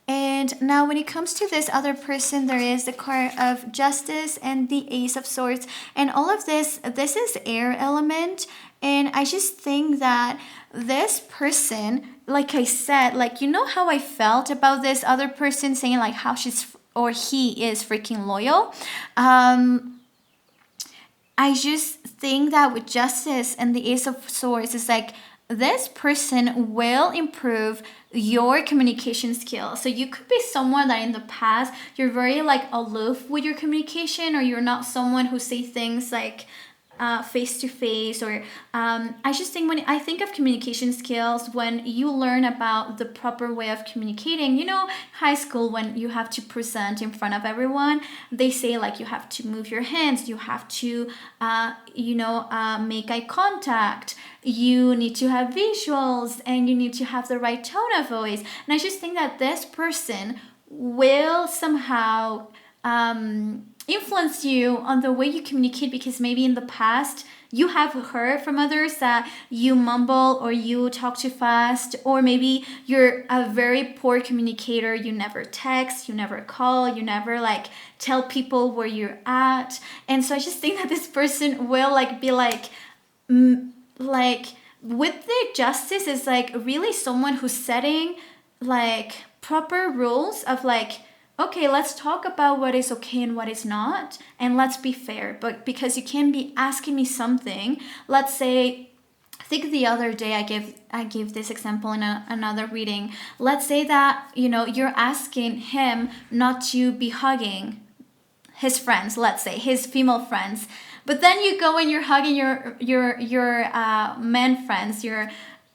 And now when it comes to this other person, there is the card of Justice and the Ace of Swords. And all of this is air element. And I just think that this person, like I said, like, how I felt about this other person saying like how she's or he is freaking loyal. I just think that with Justice and the Ace of Swords, it's like this person will improve your communication skills. So you could be someone that in the past you're very like aloof with your communication, or you're not someone who say things like face to face, or I just think when I think of communication skills, when you learn about the proper way of communicating, high school, when you have to present in front of everyone, they say like you have to move your hands, you have to make eye contact, you need to have visuals, and you need to have the right tone of voice. And I just think that this person will somehow influence you on the way you communicate, because maybe in the past you have heard from others that you mumble or you talk too fast, or maybe you're a very poor communicator. You never text, you never call, you never like tell people where you're at. And so I just think that this person will like be like with the Justice is like really someone who's setting like proper rules of like, okay, let's talk about what is okay and what is not, and let's be fair. But because you can't be asking me something, let's say, I think the other day I gave this example in another reading. Let's say that you're asking him not to be hugging his friends, let's say his female friends, but then you go and you're hugging your men friends, your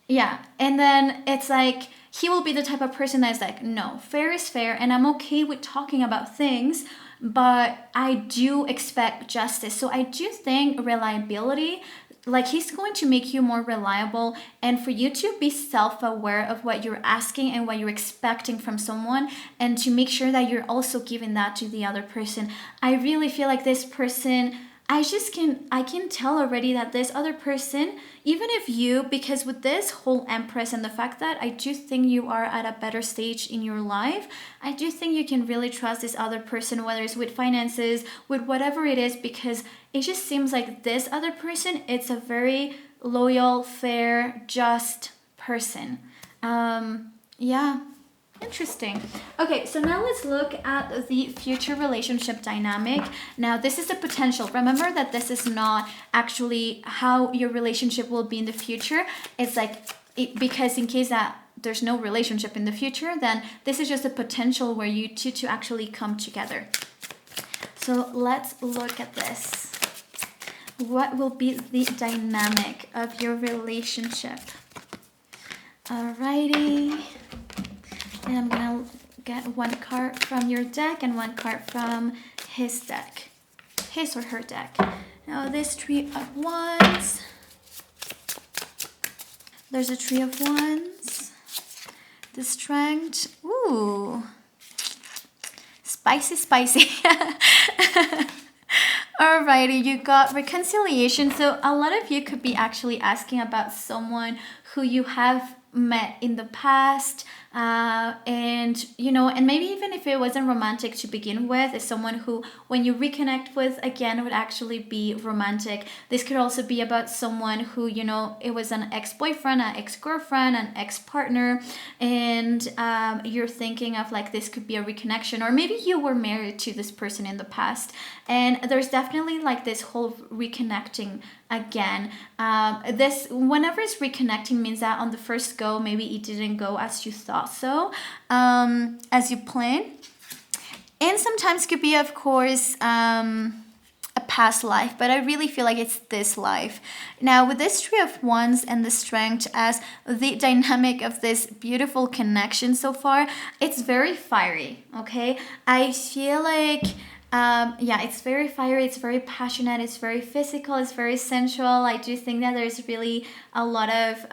Yeah, and then it's like he will be the type of person that's like, no, fair is fair, and I'm okay with talking about things, but I do expect justice. So I do think reliability, like he's going to make you more reliable, and for you to be self-aware of what you're asking and what you're expecting from someone, and to make sure that you're also giving that to the other person. I really feel like this person, I can tell already that this other person, even if you, because with this whole Empress and the fact that I do think you are at a better stage in your life, I do think you can really trust this other person, whether it's with finances, with whatever it is, because it just seems like this other person, it's a very loyal, fair, just person. Yeah. Interesting. Okay, so now let's look at the future relationship dynamic. Now, this is the potential. Remember that this is not actually how your relationship will be in the future. It's like, because in case that there's no relationship in the future, then this is just a potential where you two to actually come together. So let's look at this. What will be the dynamic of your relationship? Alrighty. And I'm gonna get one card from your deck and one card from his deck. His or her deck. Now this Three of Wands. There's a Three of Wands. The Strength. Ooh. Spicy, spicy. Alrighty, you got reconciliation. So a lot of you could be actually asking about someone who you have met in the past, and and maybe even if it wasn't romantic to begin with, it's someone who when you reconnect with again would actually be romantic. This could also be about someone who it was an ex-boyfriend, an ex-girlfriend, an ex-partner, and you're thinking of like this could be a reconnection, or maybe you were married to this person in the past, and there's definitely like this whole reconnecting again. This whenever it's reconnecting means that on the first go maybe it didn't go as you thought, so as you planned, and sometimes could be of course a past life, but I really feel like it's this life. Now with this Three of Wands and the Strength as the dynamic of this beautiful connection so far, it's very fiery. Okay, I feel like it's very fiery, it's very passionate, it's very physical, it's very sensual. I do think that there's really a lot of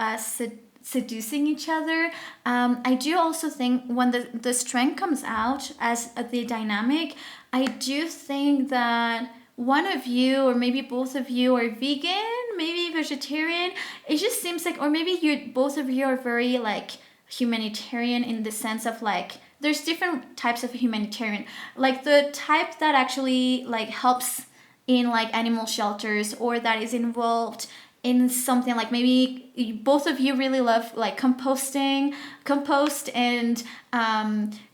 seducing each other. I do also think when the Strength comes out as the dynamic, I do think that one of you or maybe both of you are vegan, maybe vegetarian. It just seems like, or maybe both of you are very like humanitarian, in the sense of like there's different types of humanitarian, like the type that actually like helps in like animal shelters, or that is involved in something like maybe both of you really love like compost and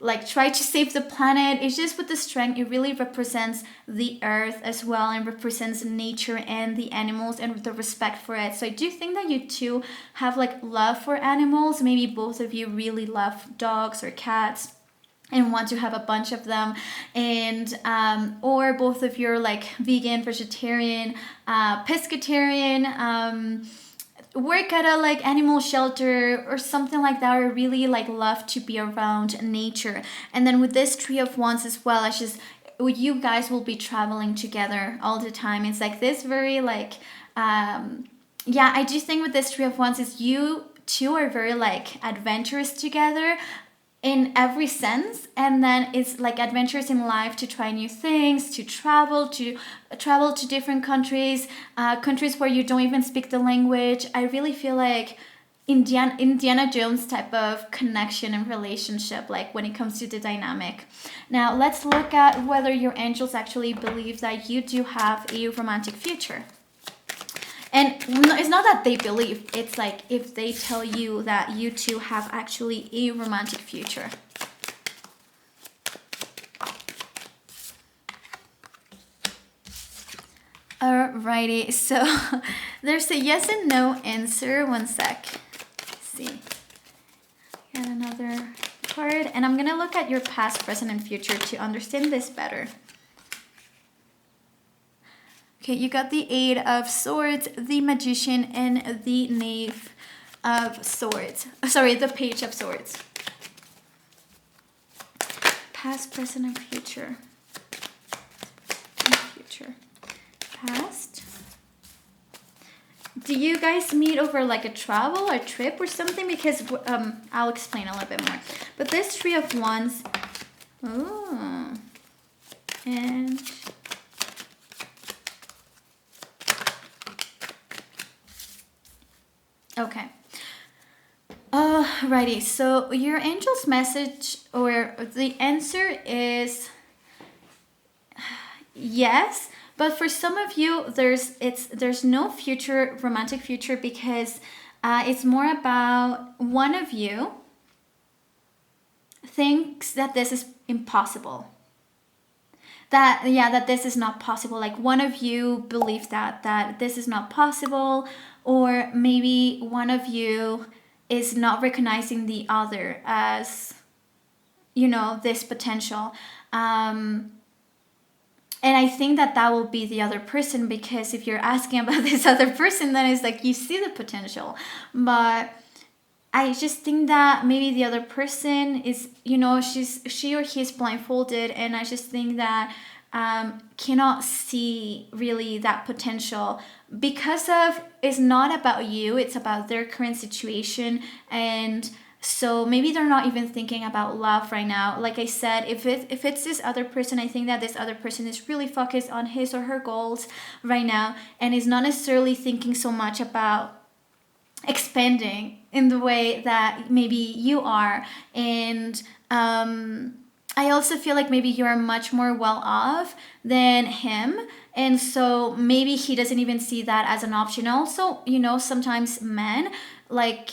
like try to save the planet. It's just with the Strength, it really represents the earth as well, and represents nature and the animals and the respect for it. So I do think that you two have like love for animals. Maybe both of you really love dogs or cats and want to have a bunch of them, and or both of you are like vegan, vegetarian, pescatarian, work at a like animal shelter or something like that, or really like love to be around nature. And then with this Three of Wands as well, it's just you guys will be traveling together all the time. It's like this very like I do think with this Three of Wands is you two are very like adventurous together in every sense, and then it's like adventures in life, to try new things, to travel to different countries, countries where you don't even speak the language. I really feel like Indiana Jones type of connection and relationship, like when it comes to the dynamic. Now let's look at whether your angels actually believe that you do have a romantic future. And it's not that they believe, it's like if they tell you that you two have actually a romantic future. Alrighty, so there's a yes and no answer. One sec. Let's see. Got another card, and I'm gonna look at your past, present, and future to understand this better. Okay, you got the Eight of Swords, the Magician, and the Knave. of Swords. Sorry, the Page of Swords. Past, present, and future. Future. Past. Do you guys meet over like a travel or trip or something? Because I'll explain a little bit more. But this Three of Wands. Oh. And okay. Alrighty, so your angel's message or the answer is yes, but for some of you there's no future, romantic future, because it's more about one of you thinks that this is impossible. That this is not possible. Like one of you believes that this is not possible, or maybe one of you is not recognizing the other as, you know, this potential. And I think that will be the other person, because if you're asking about this other person, then it's like you see the potential. But I just think that maybe the other person is, you know, she or he is blindfolded, and I just think that cannot see really that potential, because of it's not about you, it's about their current situation. And so maybe they're not even thinking about love right now. Like I said, if it's this other person, I think that this other person is really focused on his or her goals right now, and is not necessarily thinking so much about expanding in the way that maybe you are. And I also feel like maybe you're much more well off than him, and so maybe he doesn't even see that as an option. Also, you know, sometimes men, like,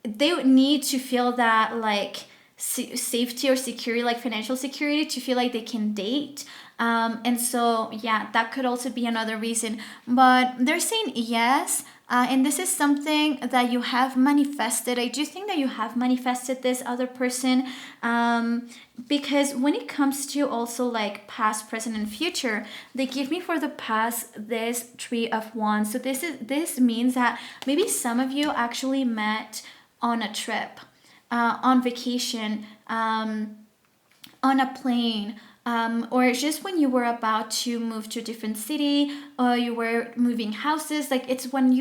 they need to feel that like safety or security, like financial security, to feel like they can date. And so yeah, that could also be another reason. But they're saying yes. And this is something that you have manifested. I do think that you have manifested this other person, because when it comes to also like past, present, and future, they give me for the past this Three of Wands. So this means that maybe some of you actually met on a trip, on vacation, on a plane, or just when you were about to move to a different city, or you were moving houses. Like it's when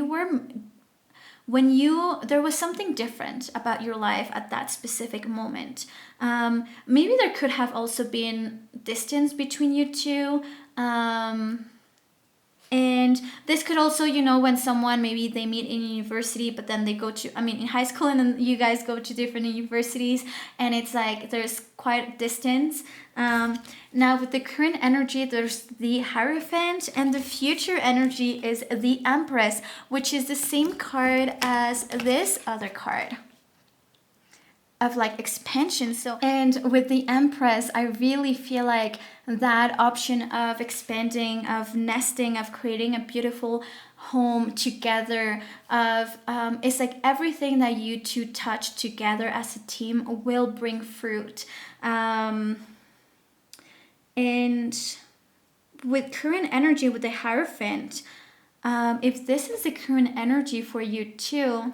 there was something different about your life at that specific moment. Maybe there could have also been distance between you two. And this could also, you know, when someone maybe they meet in university, but then they go to, in high school, and then you guys go to different universities, and it's like there's quite distance. Now with the current energy, there's the Hierophant, and the future energy is the Empress, which is the same card as this other card of like expansion. So, and with the Empress, I really feel like that option of expanding, of nesting, of creating a beautiful home together, of it's like everything that you two touch together as a team will bring fruit. And with current energy, with the Hierophant, if this is the current energy for you too,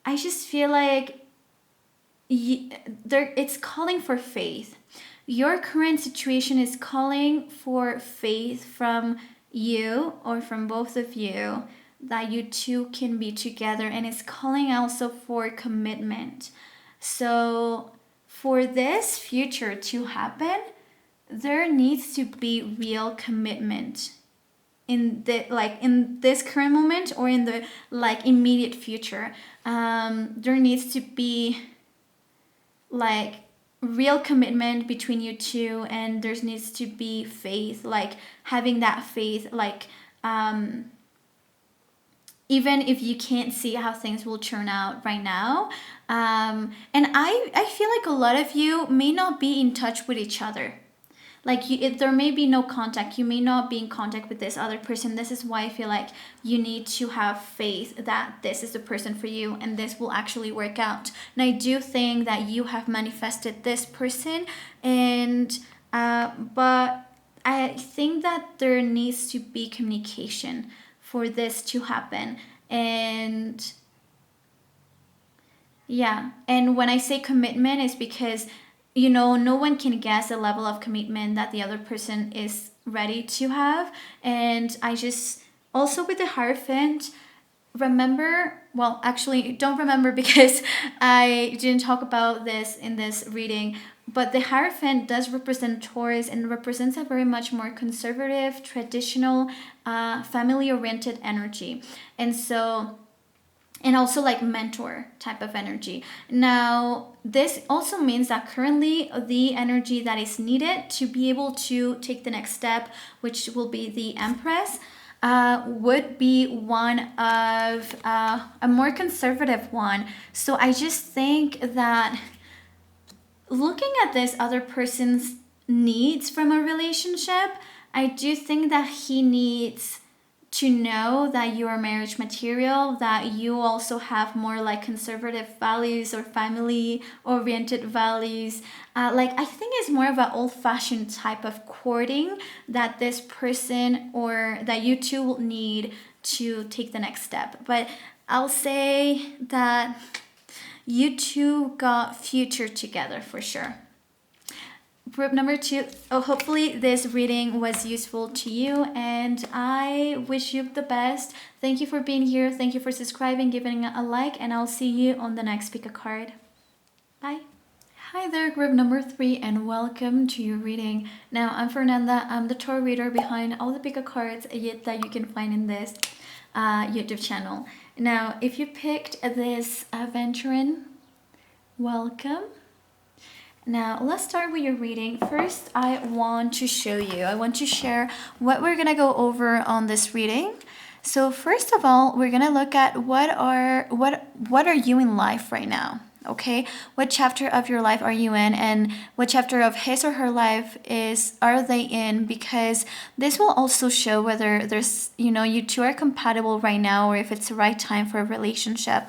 I just feel like it's calling for faith. Your current situation is calling for faith from you, or from both of you, that you two can be together, and it's calling also for commitment. So for this future to happen, there needs to be real commitment in this current moment, or in the like immediate future. There needs to be like real commitment between you two, and there needs to be faith, like having that faith, like even if you can't see how things will turn out right now. And I feel like a lot of you may not be in touch with each other. Like there may be no contact. You may not be in contact with this other person. This is why I feel like you need to have faith that this is the person for you, and this will actually work out. And I do think that you have manifested this person, and but I think that there needs to be communication for this to happen. And Yeah. And when I say commitment, it's because, you know, no one can guess the level of commitment that the other person is ready to have. And I just, also with the Hierophant, remember, well, actually, don't remember because I didn't talk about this in this reading. But the Hierophant does represent Taurus and represents a very much more conservative, traditional, family oriented energy. And so, and also like mentor type of energy. Now, this also means that currently the energy that is needed to be able to take the next step, which will be the Empress, would be one of a more conservative one. So I just think that looking at this other person's needs from a relationship, I do think that he needs to know that you are marriage material, that you also have more like conservative values or family oriented values. Like, I think it's more of an old fashioned type of courting that this person or that you two will need to take the next step. But I'll say that you two got future together for sure. Group number 2. Oh, hopefully this reading was useful to you, and I wish you the best. Thank you for being here. Thank you for subscribing, giving a like, and I'll see you on the next pick a card. Bye. Hi there, group number 3, and welcome to your reading. Now, I'm Fernanda. I'm the tarot reader behind all the pick a cards that you can find in this YouTube channel. Now, if you picked this aventurine, welcome. Now, let's start with your reading. First, I want to share what we're going to go over on this reading. So, first of all, we're going to look at what are you in life right now? Okay? What chapter of your life are you in, and what chapter of his or her life are they in, because this will also show whether there's, you two are compatible right now, or if it's the right time for a relationship.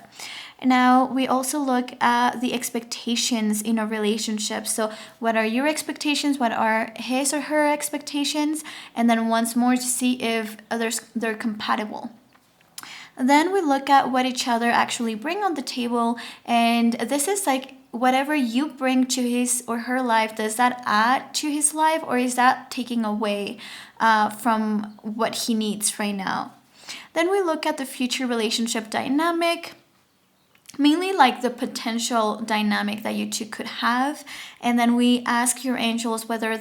Now, we also look at the expectations in a relationship. So, what are your expectations? What are his or her expectations? And then once more to see if they're compatible. Then we look at what each other actually bring on the table. And this is like whatever you bring to his or her life, does that add to his life, or is that taking away from what he needs right now? Then we look at the future relationship dynamic, mainly like the potential dynamic that you two could have. And then we ask your angels whether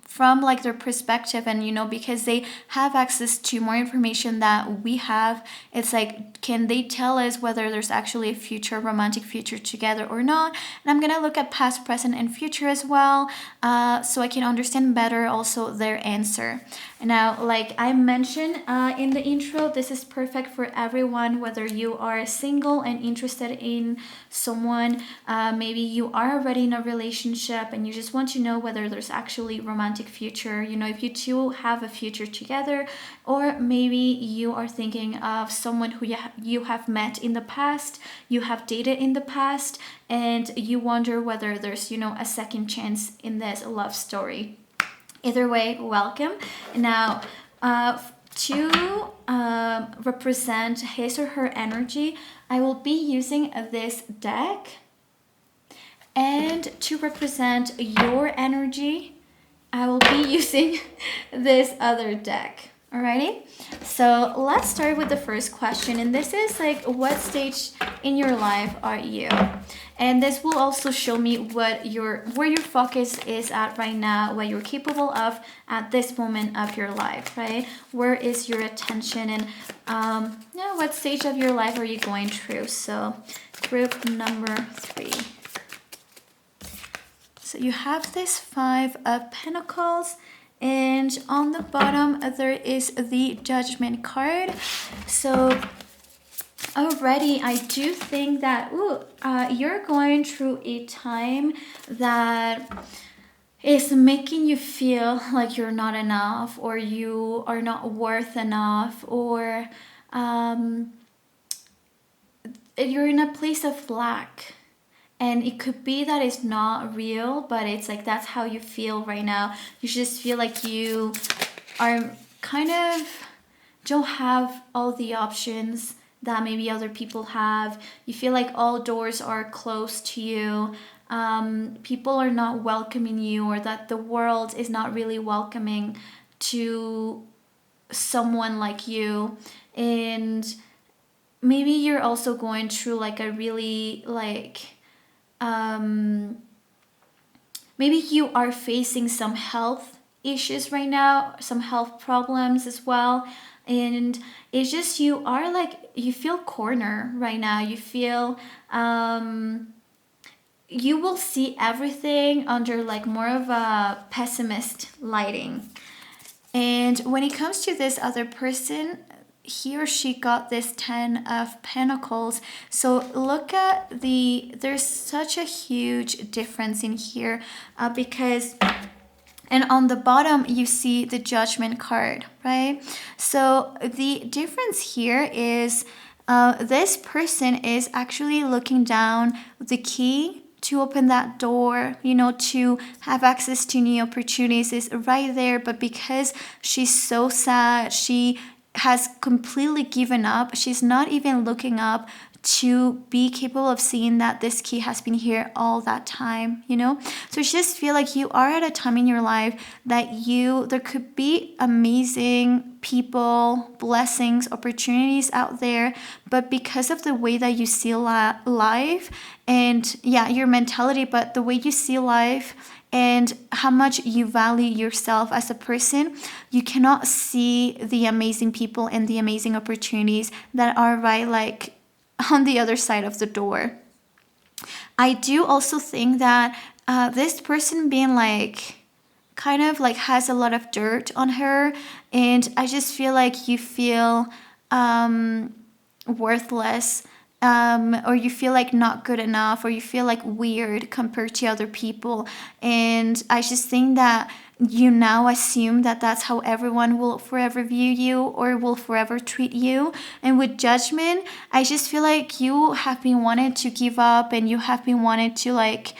from like their perspective, and because they have access to more information that we have, it's like, can they tell us whether there's actually a romantic future together or not? And I'm gonna look at past, present, and future as well, so I can understand better also their answer. Now, like I mentioned in the intro, this is perfect for everyone, whether you are single and interested in someone, maybe you are already in a relationship and you just want to know whether there's actually romantic future, if you two have a future together, or maybe you are thinking of someone who you have met in the past, you have dated in the past, and you wonder whether there's, a second chance in this love story. Either way, welcome. Now, to represent his or her energy, I will be using this deck. And to represent your energy, I will be using this other deck. Alrighty? So let's start with the first question. And this is like, what stage in your life are you? And this will also show me where your focus is at right now, what you're capable of at this moment of your life, right? Where is your attention, and what stage of your life are you going through? So group number 3. So you have this 5 of Pentacles, and on the bottom there is the Judgment card. So already I do think that you're going through a time that is making you feel like you're not enough, or you are not worth enough, or you're in a place of lack. And it could be that it's not real, but it's like that's how you feel right now. You just feel like you are kind of don't have all the options that maybe other people have. You feel like all doors are closed to you. People are not welcoming you, or that the world is not really welcoming to someone like you. And maybe you're also going through like a really like maybe you are facing some health issues right now, some health problems as well. And it's just you are like, you feel corner right now. You feel you will see everything under like more of a pessimist lighting. And when it comes to this other person, he or she got this 10 of Pentacles. So look at there's such a huge difference in here, because, and on the bottom you see the Judgment card, right? So the difference here is this person is actually looking down the key to open that door, to have access to new opportunities is right there. But because she's so sad, she has completely given up. She's not even looking up to be capable of seeing that this key has been here all that time. So I just feel like you are at a time in your life that there could be amazing people, blessings, opportunities out there, but because of the way that you see life, and your mentality, but the way you see life and how much you value yourself as a person, you cannot see the amazing people and the amazing opportunities that are right like on the other side of the door. I do also think that this person being like kind of like has a lot of dirt on her, and I just feel like you feel worthless, or you feel like not good enough, or you feel like weird compared to other people. And I just think that you now assume that that's how everyone will forever view you or will forever treat you. And with Judgment, I just feel like you have been wanted to give up, and you have been wanted to like,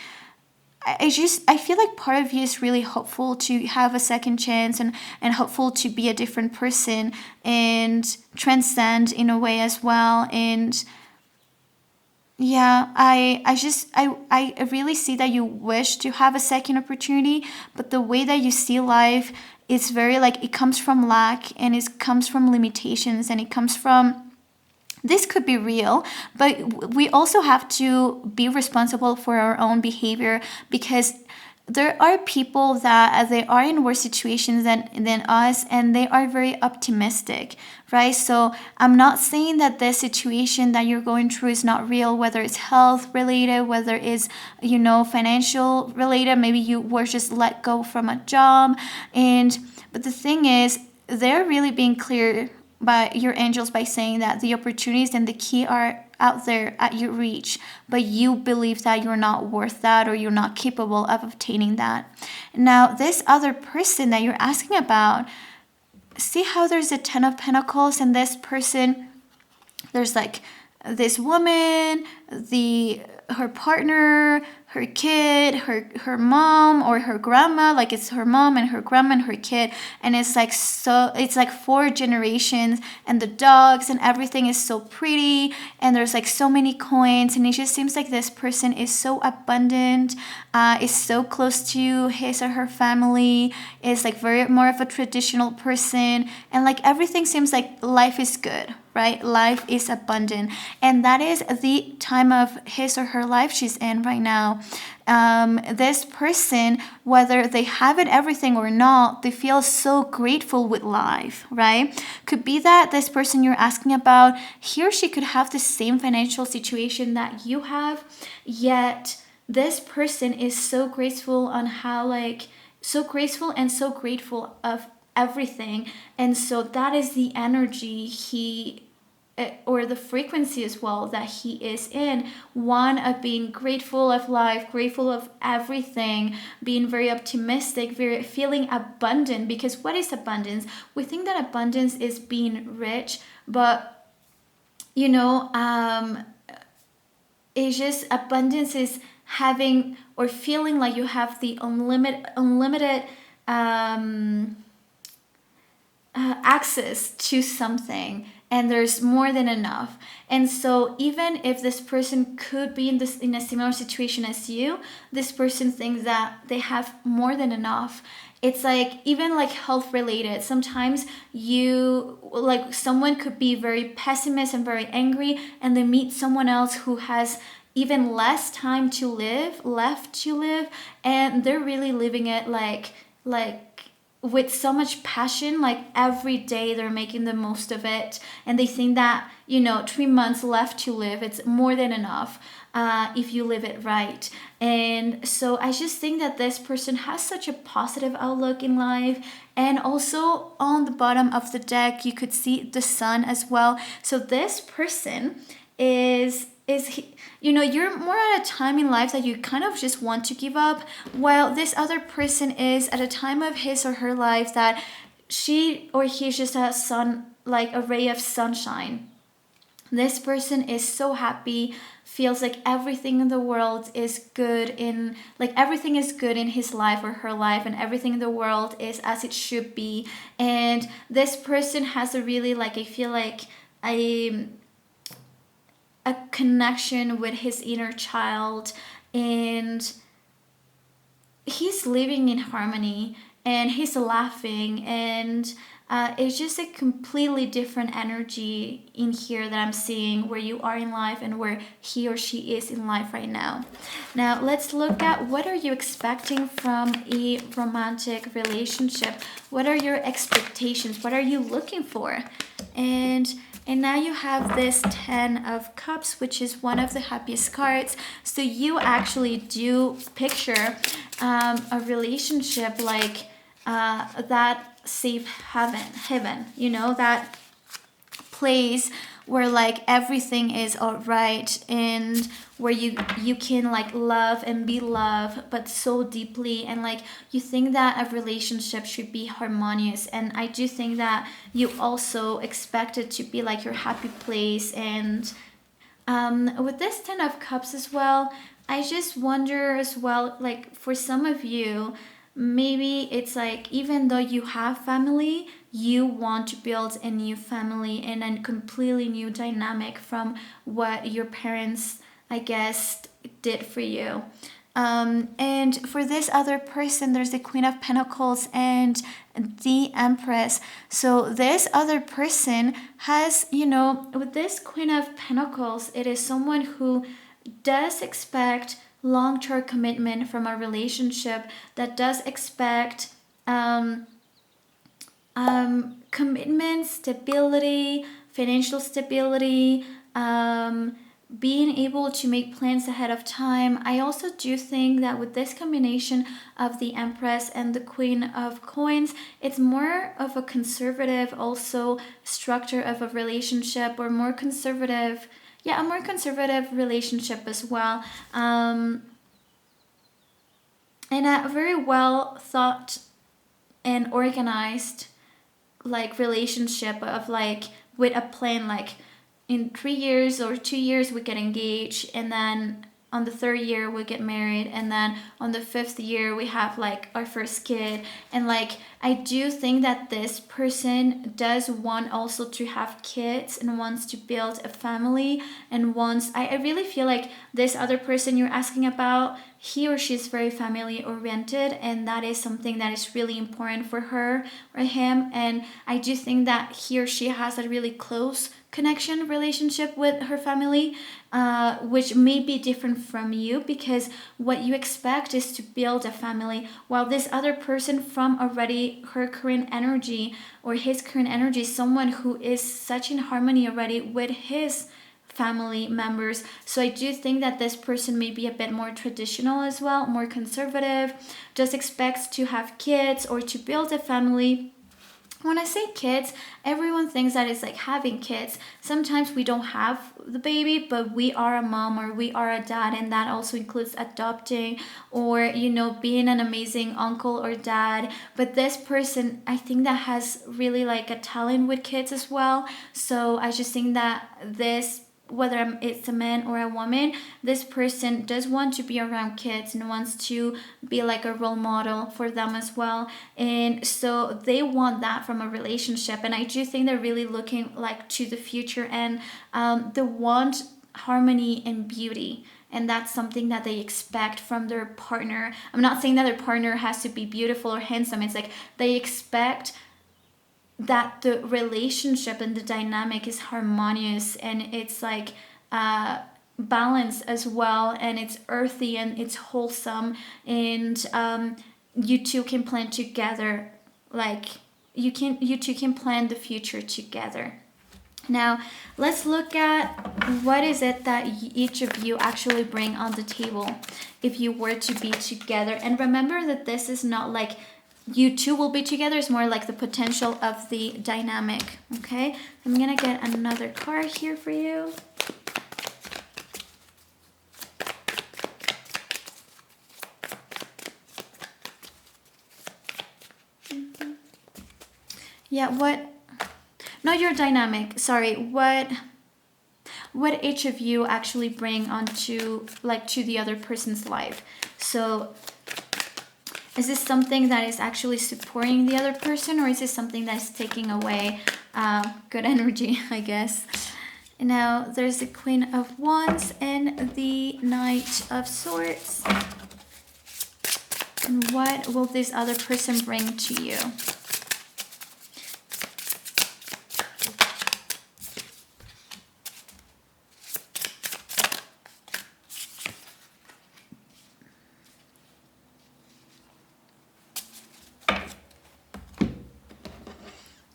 I feel like part of you is really hopeful to have a second chance, and hopeful to be a different person and transcend in a way as well. And I really see that you wish to have a second opportunity, but the way that you see life is very like, it comes from lack, and it comes from limitations, and it comes from, this could be real, but we also have to be responsible for our own behavior, because there are people that they are in worse situations than us, and they are very optimistic, right? So I'm not saying that the situation that you're going through is not real, whether it's health related, whether it's financial related, maybe you were just let go from a job. But the thing is, they're really being clear by your angels by saying that the opportunities and the key are out there at your reach, but you believe that you're not worth that, or you're not capable of obtaining that. Now, this other person that you're asking about, see how there's a 10 of Pentacles, and this person, there's like this woman, her partner, her kid, her mom or her grandma, like it's her mom and her grandma and her kid, and it's like 4 generations, and the dogs and everything is so pretty, and there's like so many coins, and it just seems like this person is so abundant, is so close to his or her family, is like very more of a traditional person, and like everything seems like life is good, right? Life is abundant. And that is the time of his or her life she's in right now. This person, whether they have it everything or not, they feel so grateful with life, right? Could be that this person you're asking about, he or she could have the same financial situation that you have, yet this person is so graceful on how so graceful and so grateful of everything. And so that is the energy or the frequency as well that he is in, one of being grateful of life, grateful of everything, being very optimistic, very feeling abundant. Because what is abundance? We think that abundance is being rich, but it's just, abundance is having or feeling like you have the unlimited access to something. and there's more than enough. And so even if this person could be in a similar situation as you, this person thinks that they have more than enough. It's like even like health related, sometimes you like someone could be very pessimist and very angry, and they meet someone else who has even less time to live left to live, and they're really living it like with so much passion. Like every day they're making the most of it, and they think that 3 months left to live, it's more than enough, if you live it right. And so I just think that this person has such a positive outlook in life. And also on the bottom of the deck you could see the sun as well. So this person you're more at a time in life that you kind of just want to give up, while this other person is at a time of his or her life that she or he is just a sun, like a ray of sunshine. This person is so happy, feels like everything in the world is good in, like everything is good in his life or her life, and everything in the world is as it should be. And this person has a really, like, I feel like a connection with his inner child, and he's living in harmony, and he's laughing, and it's just a completely different energy in here that I'm seeing, where you are in life and where he or she is in life right now. Now let's look at, what are you expecting from a romantic relationship? What are your expectations? What are you looking for? And now you have this 10 of Cups, which is one of the happiest cards. So you actually do picture a relationship like that safe heaven, that place where like everything is all right, and where you can like love and be loved, but so deeply, and like you think that a relationship should be harmonious. And I do think that you also expect it to be like your happy place. And with this 10 of Cups as well, I just wonder as well, like for some of you, maybe it's like even though you have family, you want to build a new family and a completely new dynamic from what your parents, I guess, did for you. And for this other person, there's the Queen of Pentacles and the Empress. So this other person has, with this Queen of Pentacles, it is someone who does expect long-term commitment from a relationship, that does expect commitment, stability, financial stability, being able to make plans ahead of time. I also do think that with this combination of the Empress and the Queen of Coins, it's more of a conservative also structure of a relationship, or more conservative, a more conservative relationship as well. And a very well thought and organized like relationship of like with a plan, like in 3 years or 2 years we get engaged, and then on the 3rd year we get married, and then on the 5th year we have like our first kid. And like I do think that this person does want also to have kids and wants to build a family, and wants, I really feel like this other person you're asking about, he or she is very family oriented, and that is something that is really important for her or him. And I do think that he or she has a really close connection relationship with her family, which may be different from you, because what you expect is to build a family, while this other person, from already her current energy or his current energy, is someone who is such in harmony already with his family members. So I do think that this person may be a bit more traditional as well, more conservative, just expects to have kids or to build a family. When I say kids, everyone thinks that it's like having kids. Sometimes we don't have the baby, but we are a mom or we are a dad, and that also includes adopting or, being an amazing uncle or dad. But this person, I think that has really like a talent with kids as well. So I just think that this whether it's a man or a woman, this person does want to be around kids and wants to be like a role model for them as well. And so they want that from a relationship. And I do think they're really looking like to the future, and they want harmony and beauty. And that's something that they expect from their partner. I'm not saying that their partner has to be beautiful or handsome. It's like they expect that the relationship and the dynamic is harmonious, and it's like balanced as well, and it's earthy and it's wholesome, and you two can plan together, like you two can plan the future together. Now let's look at what is it that each of you actually bring on the table if you were to be together. And remember that this is not like you two will be together, it's more like the potential of the dynamic. Okay, I'm gonna get another card here for you. Yeah, what, not your dynamic, sorry, what each of you actually bring onto like to the other person's life. So is this something that is actually supporting the other person, or is this something that is taking away good energy, I guess? Now there's the Queen of Wands and the Knight of Swords. And what will this other person bring to you?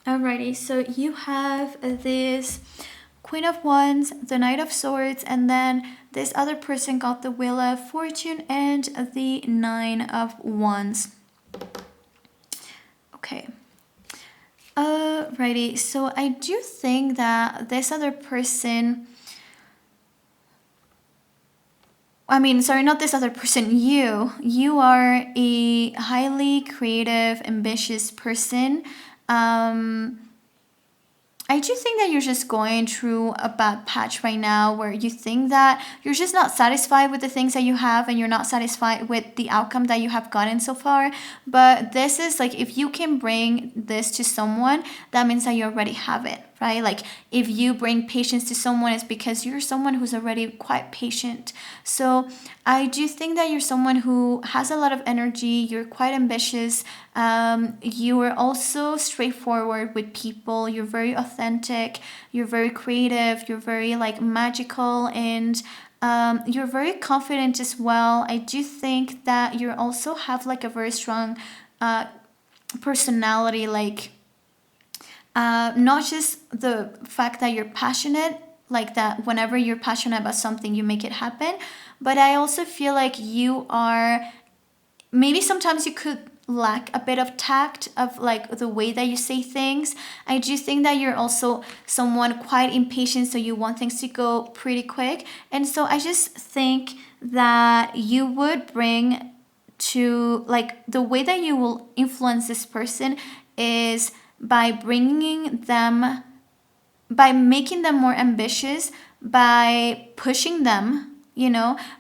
Alrighty, so you have this Queen of Wands, the Knight of Swords, and then this other person got the Wheel of Fortune and the Nine of Wands. Okay. Alrighty, so I do think that this other person, I mean, sorry, not this other person, you are a highly creative, ambitious person. I do think that you're just going through a bad patch right now where you think that you're just not satisfied with the things that you have, and you're not satisfied with the outcome that you have gotten so far. But this is like, if you can bring this to someone, that means that you already have it, right? Like if you bring patience to someone, it's because you're someone who's already quite patient. So I do think that you're someone who has a lot of energy, you're quite ambitious, you are also straightforward with people, you're very authentic, you're very creative, you're very like magical, and you're very confident as well. I do think that you also have like a very strong personality, like not just the fact that you're passionate, like that whenever you're passionate about something you make it happen, but I also feel like you are, maybe sometimes you could lack a bit of tact of like the way that you say things. I do think that you're also someone quite impatient, so you want things to go pretty quick, and so I just think that you would bring to like the way that you will influence this person is by bringing them, by making them more ambitious, by pushing them,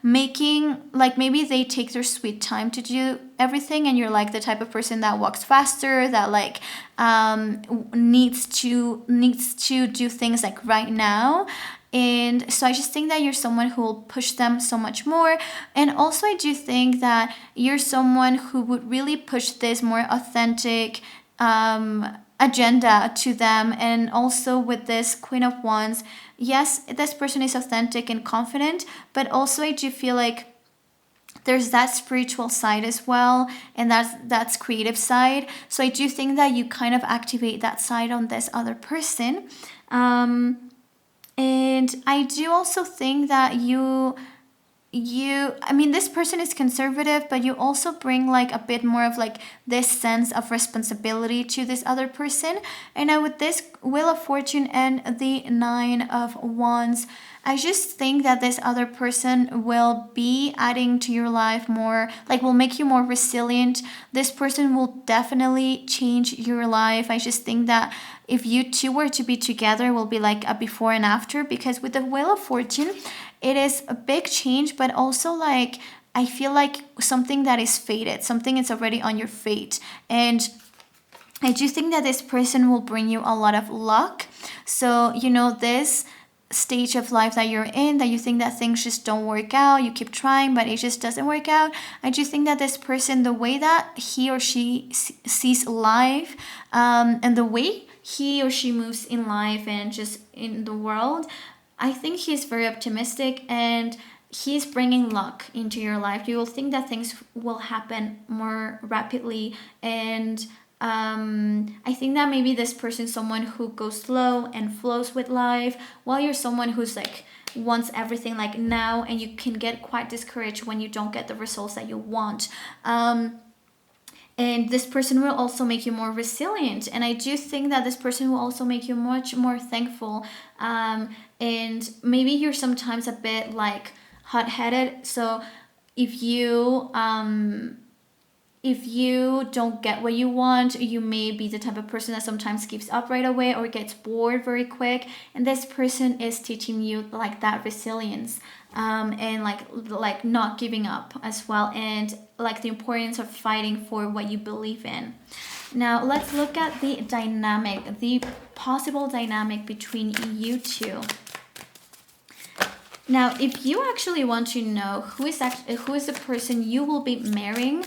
making like maybe they take their sweet time to do everything, and you're like the type of person that walks faster, that like needs to do things like right now. And so I just think that you're someone who will push them so much more. And also I do think that you're someone who would really push this more authentic agenda to them. And also with this Queen of Wands, yes, this person is authentic and confident, but also I do feel like there's that spiritual side as well, and that's creative side. So I do think that you kind of activate that side on this other person. And I do also think that you this person is conservative, but you also bring like a bit more of like this sense of responsibility to this other person. And now with this Wheel of Fortune and the Nine of Wands, I just think that this other person will be adding to your life more, like will make you more resilient. This person will definitely change your life. I just think that if you two were to be together, will be like a before and after, because with the Wheel of Fortune, it is a big change, but also like I feel like something that is fated, something is already on your fate. And I do think that this person will bring you a lot of luck. So, this stage of life that you're in, that you think that things just don't work out, you keep trying, but it just doesn't work out. I do think that this person, the way that he or she sees life, and the way he or she moves in life and just in the world, I think he's very optimistic and he's bringing luck into your life. You will think that things will happen more rapidly. And I think that maybe this person is someone who goes slow and flows with life, while you're someone who's like wants everything like now, and you can get quite discouraged when you don't get the results that you want. And this person will also make you more resilient. And I do think that this person will also make you much more thankful. And maybe you're sometimes a bit like hot-headed. So if you don't get what you want, you may be the type of person that sometimes gives up right away or gets bored very quick. And this person is teaching you like that resilience, and like not giving up as well, and like the importance of fighting for what you believe in. Now let's look at the possible dynamic between you two. Now, if you actually want to know who is the person you will be marrying,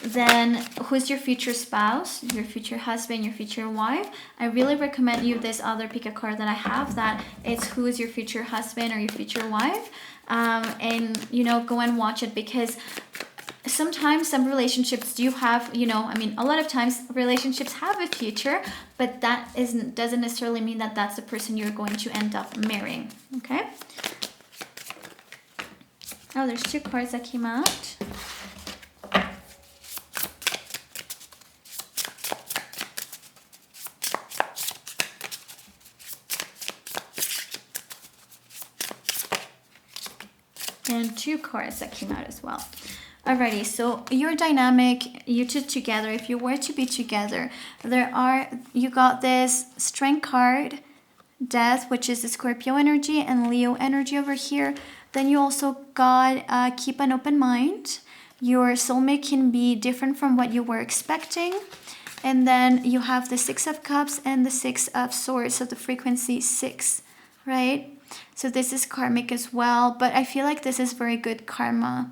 then who is your future spouse, your future husband, your future wife, I really recommend you this other pick a card that I have, that it's who is your future husband or your future wife. And go and watch it, because sometimes some relationships do have, a lot of times relationships have a future, but that doesn't necessarily mean that that's the person you're going to end up marrying. Okay. Oh, there's two cards that came out. And two cards that came out as well. Alrighty, so your dynamic, you two together, if you were to be together, you got this Strength card, Death, which is the Scorpio energy, and Leo energy over here. Then you also got Keep an Open Mind. Your soulmate can be different from what you were expecting. And then you have the Six of Cups and the Six of Swords, so the frequency 6, right? So this is karmic as well, but I feel like this is very good karma.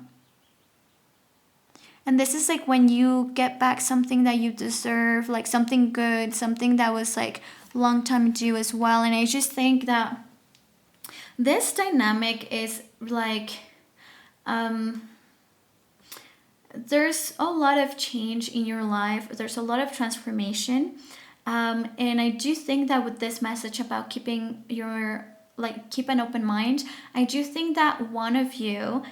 And this is like when you get back something that you deserve, like something good, something that was like long time due as well. And I just think that this dynamic is like, there's a lot of change in your life. There's a lot of transformation. And I do think that with this message about keep an open mind, I do think that one of you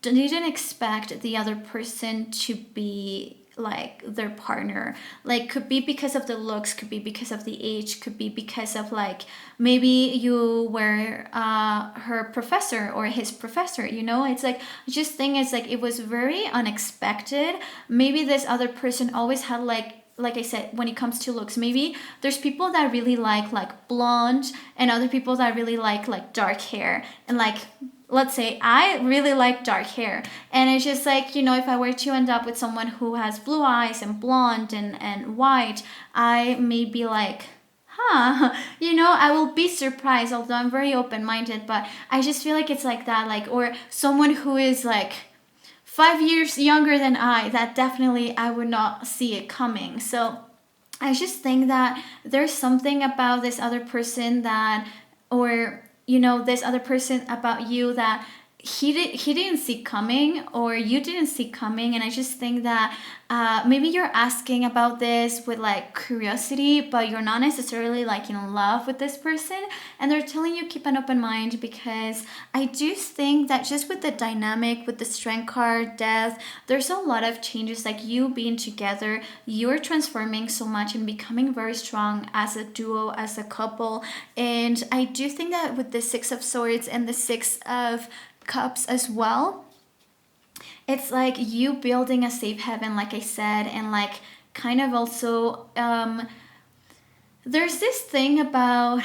didn't expect the other person to be like their partner. Like, could be because of the looks, could be because of the age, could be because of like maybe you were her professor or his professor, it's like, I just think it's like it was very unexpected. Maybe this other person always had like I said, when it comes to looks, maybe there's people that really like blonde, and other people that really like dark hair. And like, let's say I really like dark hair, and it's just like, if I were to end up with someone who has blue eyes and blonde and white, I may be like, I will be surprised, although I'm very open-minded. But I just feel like it's like that, like, or someone who is like 5 years younger than that definitely I would not see it coming. So I just think that there's something about this other person that, or this other person about you, that he didn't see coming, or you didn't see coming. And I just think that maybe you're asking about this with like curiosity, but you're not necessarily like in love with this person. And they're telling you keep an open mind, because I do think that just with the dynamic, with the strength card, death, there's a lot of changes. Like you being together, you're transforming so much and becoming very strong as a duo, as a couple. And I do think that with the Six of Swords and the Six of Cups as well, it's like you building a safe haven, like I said. And like kind of also there's this thing about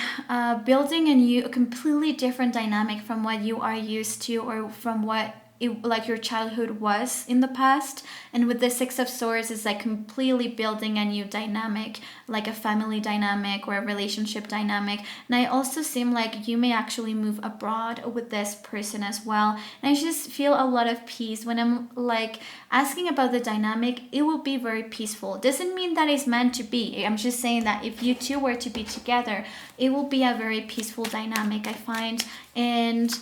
building a completely different dynamic from what you are used to, or from what like your childhood was in the past. And with the Six of Swords, it's like completely building a new dynamic, like a family dynamic or a relationship dynamic. And I also seem like you may actually move abroad with this person as well. And I just feel a lot of peace when I'm like asking about the dynamic. It will be very peaceful. Doesn't mean that it's meant to be. I'm just saying that if you two were to be together, it will be a very peaceful dynamic, I find. And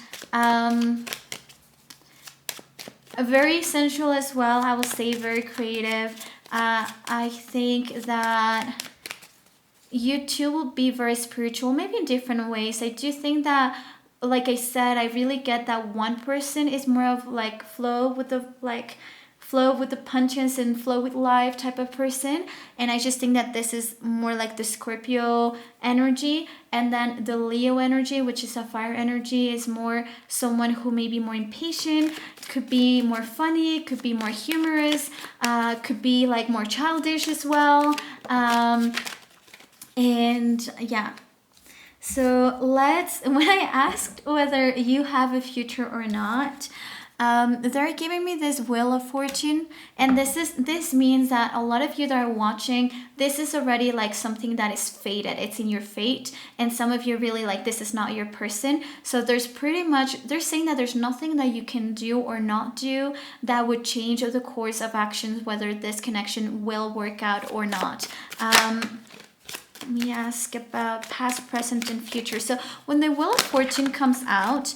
very sensual as well, I will say, very creative. I think that you two will be very spiritual, maybe in different ways. I do think that, like I said, I really get that one person is more of like flow with the punches and flow with life type of person. And I just think that this is more like the Scorpio energy. And then the Leo energy, which is a fire energy, is more someone who may be more impatient, could be more funny, could be more humorous, could be like more childish as well. And yeah. So when I asked whether you have a future or not, they're giving me this Wheel of Fortune. And this means that a lot of you that are watching, this is already like something that is fated. It's in your fate. And some of you really like, this is not your person. So they're saying that there's nothing that you can do or not do that would change the course of actions, whether this connection will work out or not. Let me ask about past, present, and future. So when the Wheel of Fortune comes out,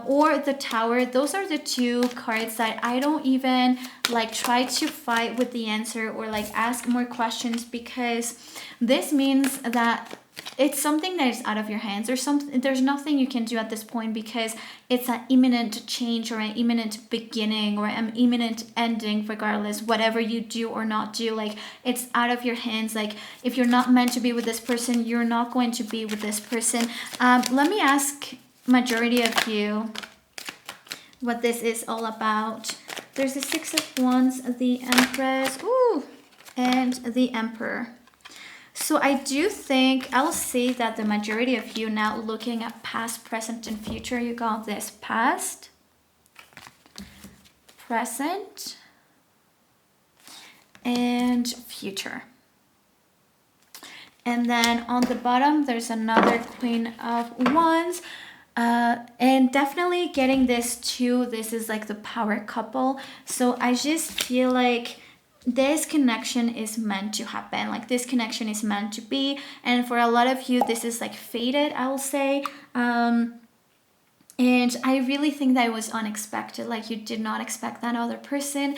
or the Tower, those are the two cards that I don't even like try to fight with the answer or like ask more questions, because this means that it's something that is out of your hands, or something. There's nothing you can do at this point, because it's an imminent change or an imminent beginning or an imminent ending. Regardless, whatever you do or not do, like it's out of your hands. Like if you're not meant to be with this person, you're not going to be with this person. Let me ask majority of you what this is all about. There's the Six of Wands, the Empress, and the Emperor. So I do think I'll say that the majority of you now looking at past, present, and future, you got this: past, present, and future. And then on the bottom, there's another Queen of Wands. And definitely getting this too, this is like the power couple. So I just feel like this connection is meant to happen. Like this connection is meant to be. And for a lot of you, this is like fated, I will say. And I really think that it was unexpected. Like you did not expect that other person.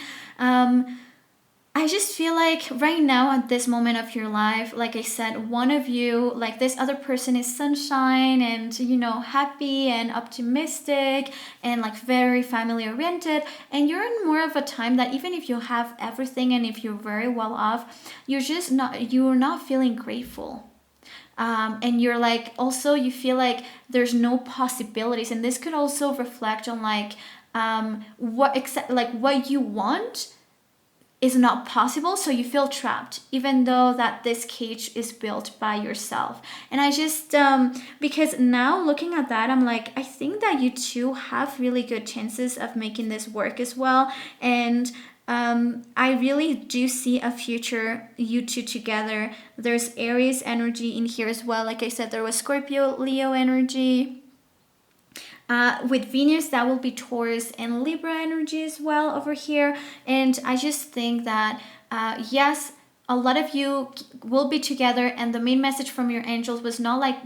I just feel like right now at this moment of your life, like I said, one of you, like this other person is sunshine and, you know, happy and optimistic and like very family oriented. And you're in more of a time that even if you have everything and if you're very well off, you're not feeling grateful. And you're like, also you feel like there's no possibilities. And this could also reflect on like what you want is not possible, so you feel trapped, even though that this cage is built by yourself. And I just because now looking at that, I'm like, I think that you two have really good chances of making this work as well. And I really do see a future you two together. There's Aries energy in here as well. Like I said, there was Scorpio, Leo energy. With Venus, that will be Taurus and Libra energy as well over here. And I just think that, yes, a lot of you will be together. And the main message from your angels was not like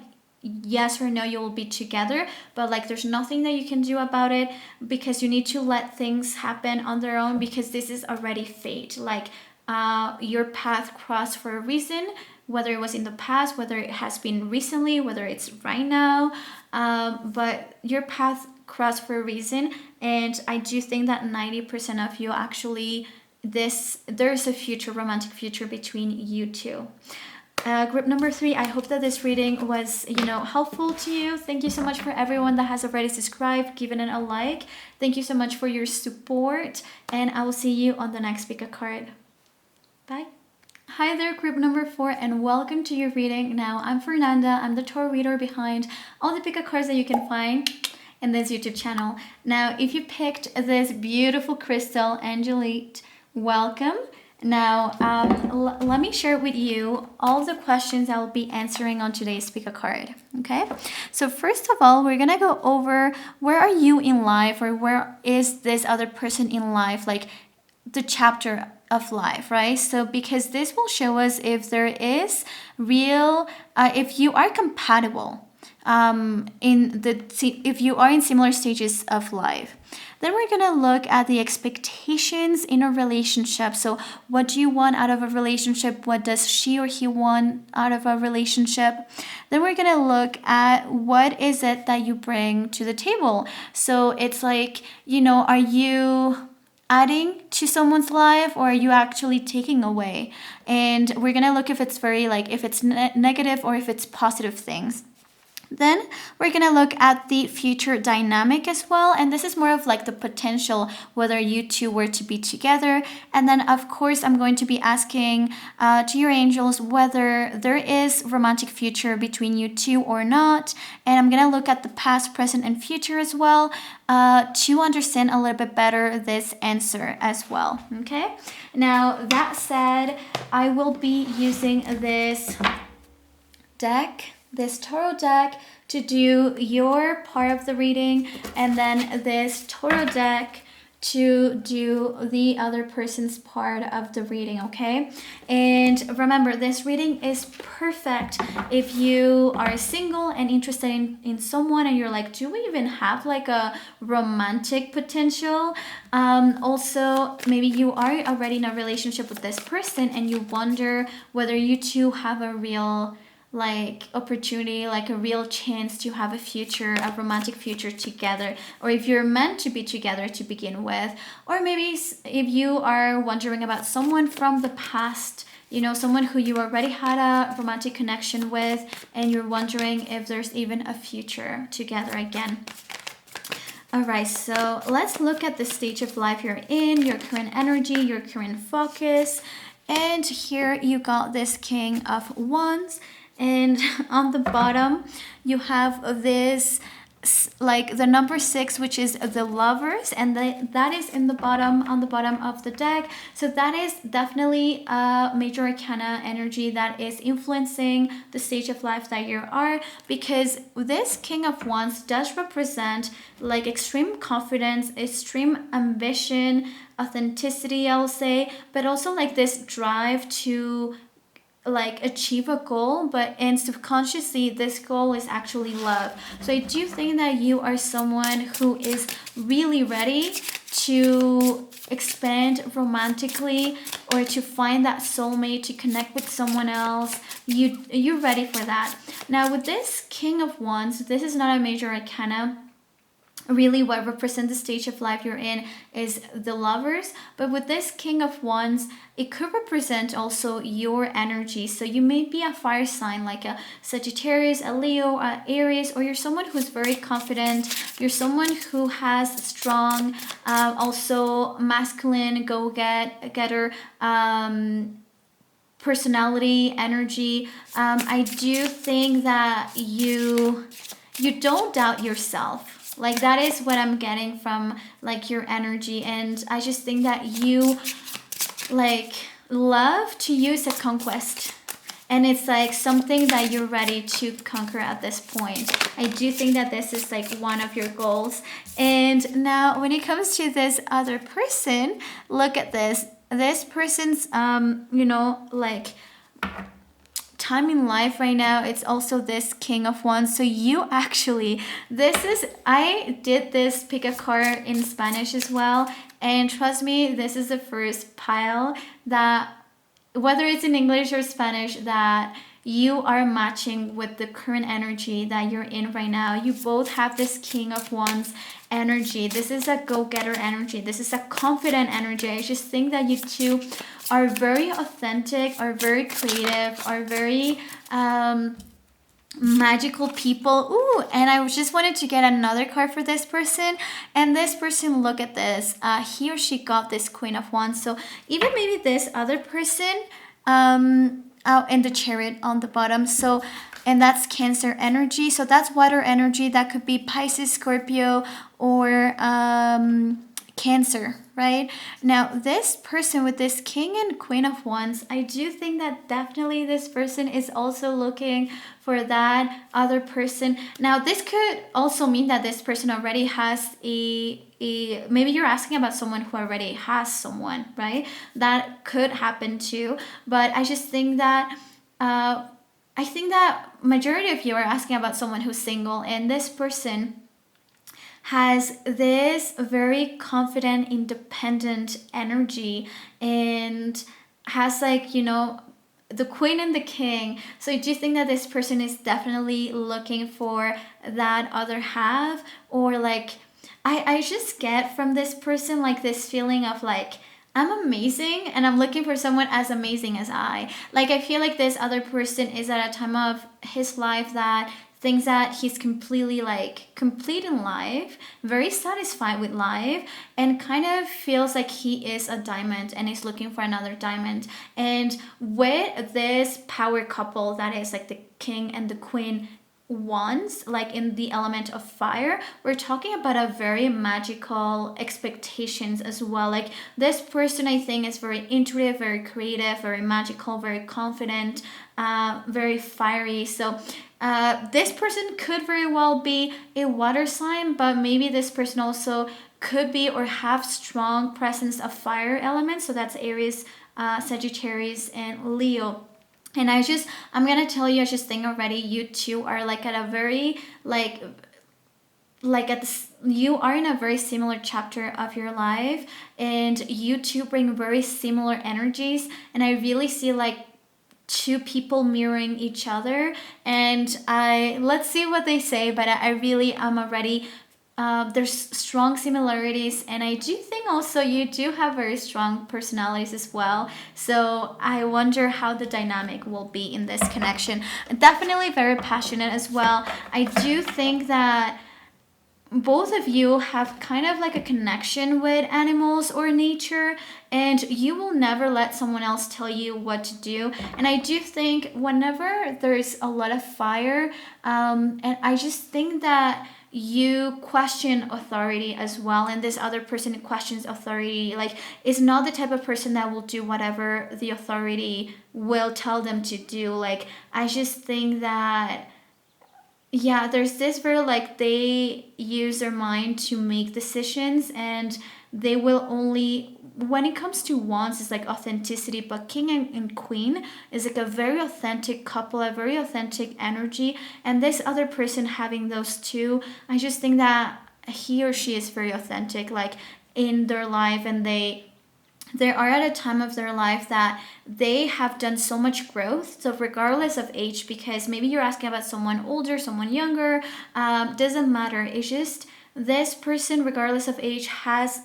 yes or no you will be together, but like there's nothing that you can do about it, because you need to let things happen on their own, because this is already fate. Like your path crossed for a reason, whether it was in the past, whether it has been recently, whether it's right now, but your path crossed for a reason. And I do think that 90% of you actually, there's a future, romantic future between you two. Group number 3, I hope that this reading was, helpful to you. Thank you so much for everyone that has already subscribed, given it a like. Thank you so much for your support, and I will see you on the next pick a card. Bye. Hi there, group number 4, and welcome to your reading. Now, I'm Fernanda. I'm the tarot reader behind all the pick a cards that you can find in this YouTube channel. Now, if you picked this beautiful crystal, Angelique, welcome. Now, let me share with you all the questions I will be answering on today's pick a card, okay? So first of all, we're gonna go over where are you in life, or where is this other person in life, like the chapter of life, right? So because this will show us if there is real, if you are compatible, if you are in similar stages of life. Then we're gonna look at the expectations in a relationship. So what do you want out of a relationship? What does she or he want out of a relationship? Then we're gonna look at what is it that you bring to the table. So it's like, are you adding to someone's life, or are you actually taking away? And we're gonna look if it's very if it's negative or if it's positive things. Then we're going to look at the future dynamic as well. And this is more of like the potential, whether you two were to be together. And then, of course, I'm going to be asking to your angels whether there is romantic future between you two or not. And I'm going to look at the past, present, and future as well to understand a little bit better this answer as well. Okay. Now, that said, I will be using this tarot deck to do your part of the reading, and then this tarot deck to do the other person's part of the reading, okay? And remember, this reading is perfect if you are single and interested in someone, and you're like, do we even have like a romantic potential? Also, maybe you are already in a relationship with this person and you wonder whether you two have a real opportunity, like a real chance to have a romantic future together, or if you're meant to be together to begin with. Or maybe if you are wondering about someone from the past, someone who you already had a romantic connection with, and you're wondering if there's even a future together again. All right, so let's look at the stage of life you're in, your current energy, your current focus. And here you got this King of Wands. And on the bottom, you have this, the number 6, which is the Lovers, and that is on the bottom of the deck. So that is definitely a major arcana energy that is influencing the stage of life that you are, because this King of Wands does represent extreme confidence, extreme ambition, authenticity, I'll say, but also this drive to achieve a goal, and subconsciously this goal is actually love. So I do think that you are someone who is really ready to expand romantically, or to find that soulmate, to connect with someone else. You're ready for that. Now with this King of Wands, this is not a major arcana. Really, what represents the stage of life you're in is the Lovers, but with this King of Wands, it could represent also your energy. So you may be a fire sign, like a Sagittarius, a Leo, a Aries, or you're someone who's very confident. You're someone who has strong, also masculine, go-getter, personality, energy. I do think that you don't doubt yourself. That is what I'm getting from your energy. And I just think that you love to use a conquest, and it's something that you're ready to conquer at this point. I do think that this is one of your goals. And now when it comes to this other person, look at this person's time in life right now, it's also this King of Wands. So you actually, I did this pick a card in Spanish as well. And trust me, this is the first pile that, whether it's in English or Spanish, that you are matching with the current energy that you're in right now. You both have this King of Wands energy. This is a go-getter energy. This is a confident energy. I just think that you two are very authentic, are very creative, are very magical people. Ooh, and I just wanted to get another card for this person. And this person, look at this. He or she got this Queen of Wands. So even maybe this other person out in the Chariot on the bottom. So, and that's Cancer energy. So that's water energy. That could be Pisces, Scorpio, or Cancer, right? Now, this person with this King and Queen of Wands, I do think that definitely this person is also looking for that other person. Now, this could also mean that this person already has maybe you're asking about someone who already has someone, right? That could happen too. But I just think that I think that majority of you are asking about someone who's single, and this person has this very confident, independent energy, and has, like, you know, the Queen and the King. So I do think that this person is definitely looking for that other half, or like, I just get from this person like this feeling of like, I'm amazing and I'm looking for someone as amazing as I. Like, I feel like this other person is at a time of his life that thinks that he's completely like complete in life, very satisfied with life, and kind of feels like he is a diamond and is looking for another diamond. And with this power couple that is like the King and the Queen Wands, like in the element of fire, we're talking about a very magical expectations as well. Like, this person, I think, is very intuitive, very creative, very magical, very confident, very fiery. So this person could very well be a water sign, but maybe this person also could be or have strong presence of fire elements. So that's Aries, Sagittarius, and Leo. And I'm gonna tell you, I just think already you two are like at a very you are in a very similar chapter of your life, and you two bring very similar energies, and I really see like two people mirroring each other. And let's see what they say, but I really am already there's strong similarities, and I do think also you do have very strong personalities as well. So I wonder how the dynamic will be in this connection. Definitely very passionate as well. I do think that both of you have kind of like a connection with animals or nature, and you will never let someone else tell you what to do. And I do think whenever there's a lot of fire, and I just think that you question authority as well, and this other person questions authority, like, is not the type of person that will do whatever the authority will tell them to do. Like, I just think that, yeah, there's this very like they use their mind to make decisions, and they will only, when it comes to wands, it's like authenticity, but King and Queen is like a very authentic couple, a very authentic energy. And this other person having those two, I just think that he or she is very authentic, like in their life, and they are at a time of their life that they have done so much growth. So regardless of age, because maybe you're asking about someone older, someone younger, doesn't matter. It's just this person, regardless of age, has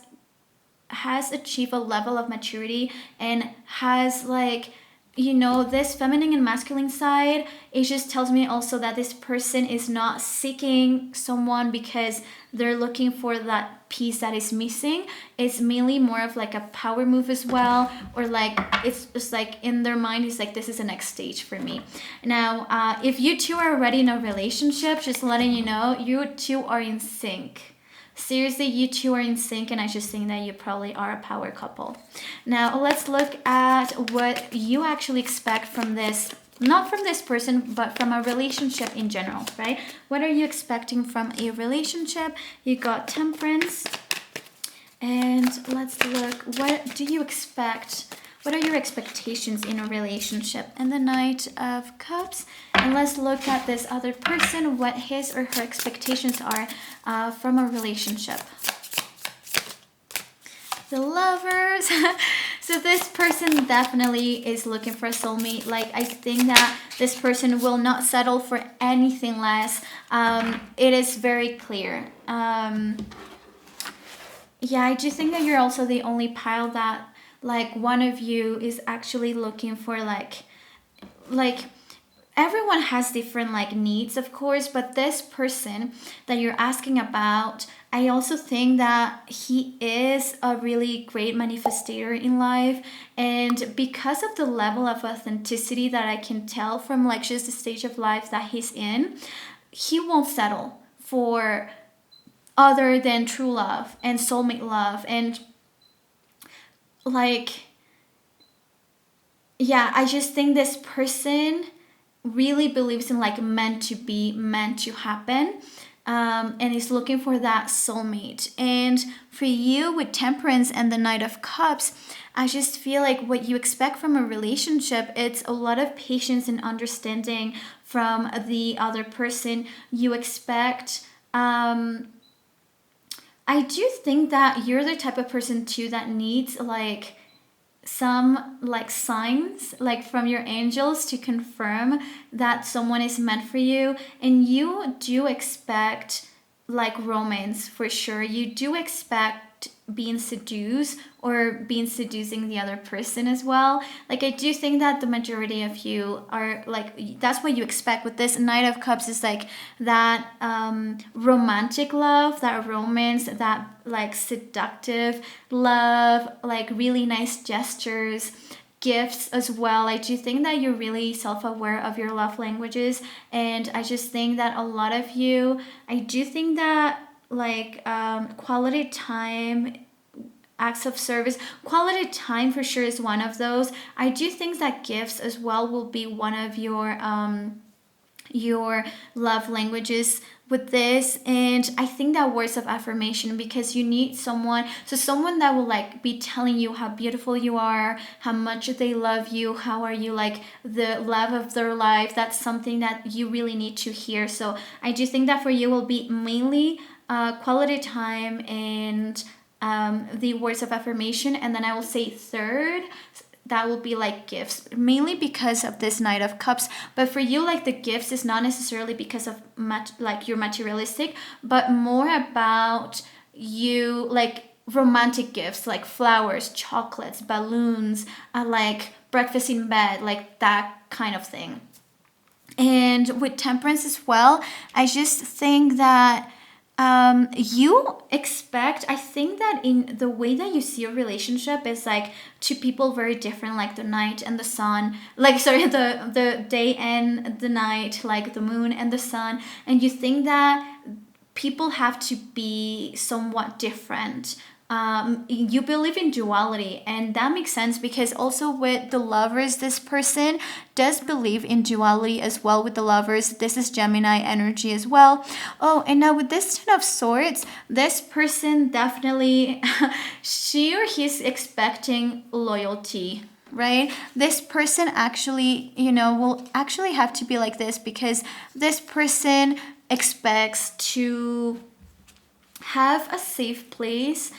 achieved a level of maturity, and has, like, you know, this feminine and masculine side. It just tells me also that this person is not seeking someone because they're looking for that piece that is missing. It's mainly more of like a power move as well, or like it's just like in their mind, it's like, this is the next stage for me. Now, if you two are already in a relationship, just letting you know, you two are in sync. Seriously, you two are in sync, and I just think that you probably are a power couple. Now, let's look at what you actually expect from this, not from this person, but from a relationship in general, right? What are you expecting from a relationship? You got Temperance, and let's look, what do you expect What are your expectations in a relationship? And the Knight of Cups. And let's look at this other person, what his or her expectations are from a relationship. The Lovers. So this person definitely is looking for a soulmate. Like, I think that this person will not settle for anything less. It is very clear. Yeah, I do think that you're also the only pile that, like, one of you is actually looking for, like everyone has different like needs, of course, but this person that you're asking about, I also think that he is a really great manifestator in life. And because of the level of authenticity that I can tell from like just the stage of life that he's in, he won't settle for other than true love and soulmate love. And like, yeah, I just think this person really believes in like meant to be, meant to happen, and is looking for that soulmate. And for you with Temperance and the Knight of Cups, I just feel like what you expect from a relationship, it's a lot of patience and understanding from the other person. You expect I do think that you're the type of person too that needs like some like signs like from your angels to confirm that someone is meant for you. And you do expect like romance for sure. You do expect being seduced or being seducing the other person as well. Like, I do think that the majority of you are like, that's what you expect with this Knight of Cups, is like that romantic love, that romance, that like seductive love, like really nice gestures, gifts as well. I do think that you're really self-aware of your love languages, and I just think that a lot of you, I do think that like quality time, acts of service, quality time for sure is one of those. I do think that gifts as well will be one of your love languages with this. And I think that words of affirmation, because you need someone, so someone that will like be telling you how beautiful you are, how much they love you, how are you like the love of their life. That's something that you really need to hear. So I do think that for you will be mainly quality time and the words of affirmation. And then I will say third, that will be like gifts, mainly because of this Knight of Cups. But for you, like the gifts is not necessarily because of like you're materialistic, but more about you like romantic gifts, like flowers, chocolates, balloons, like breakfast in bed, like that kind of thing. And with Temperance as well, I just think that you expect, I think that in the way that you see a relationship is like two people very different, like the night and the sun, like sorry, the day and the night, like the moon and the sun. And you think that people have to be somewhat different. You believe in duality, and that makes sense because also with the Lovers, this person does believe in duality as well. With the Lovers, this is Gemini energy as well. Oh, and now with this Ten of Swords, this person definitely she or he's expecting loyalty, right? This person actually, will actually have to be like this, because this person expects to have a safe place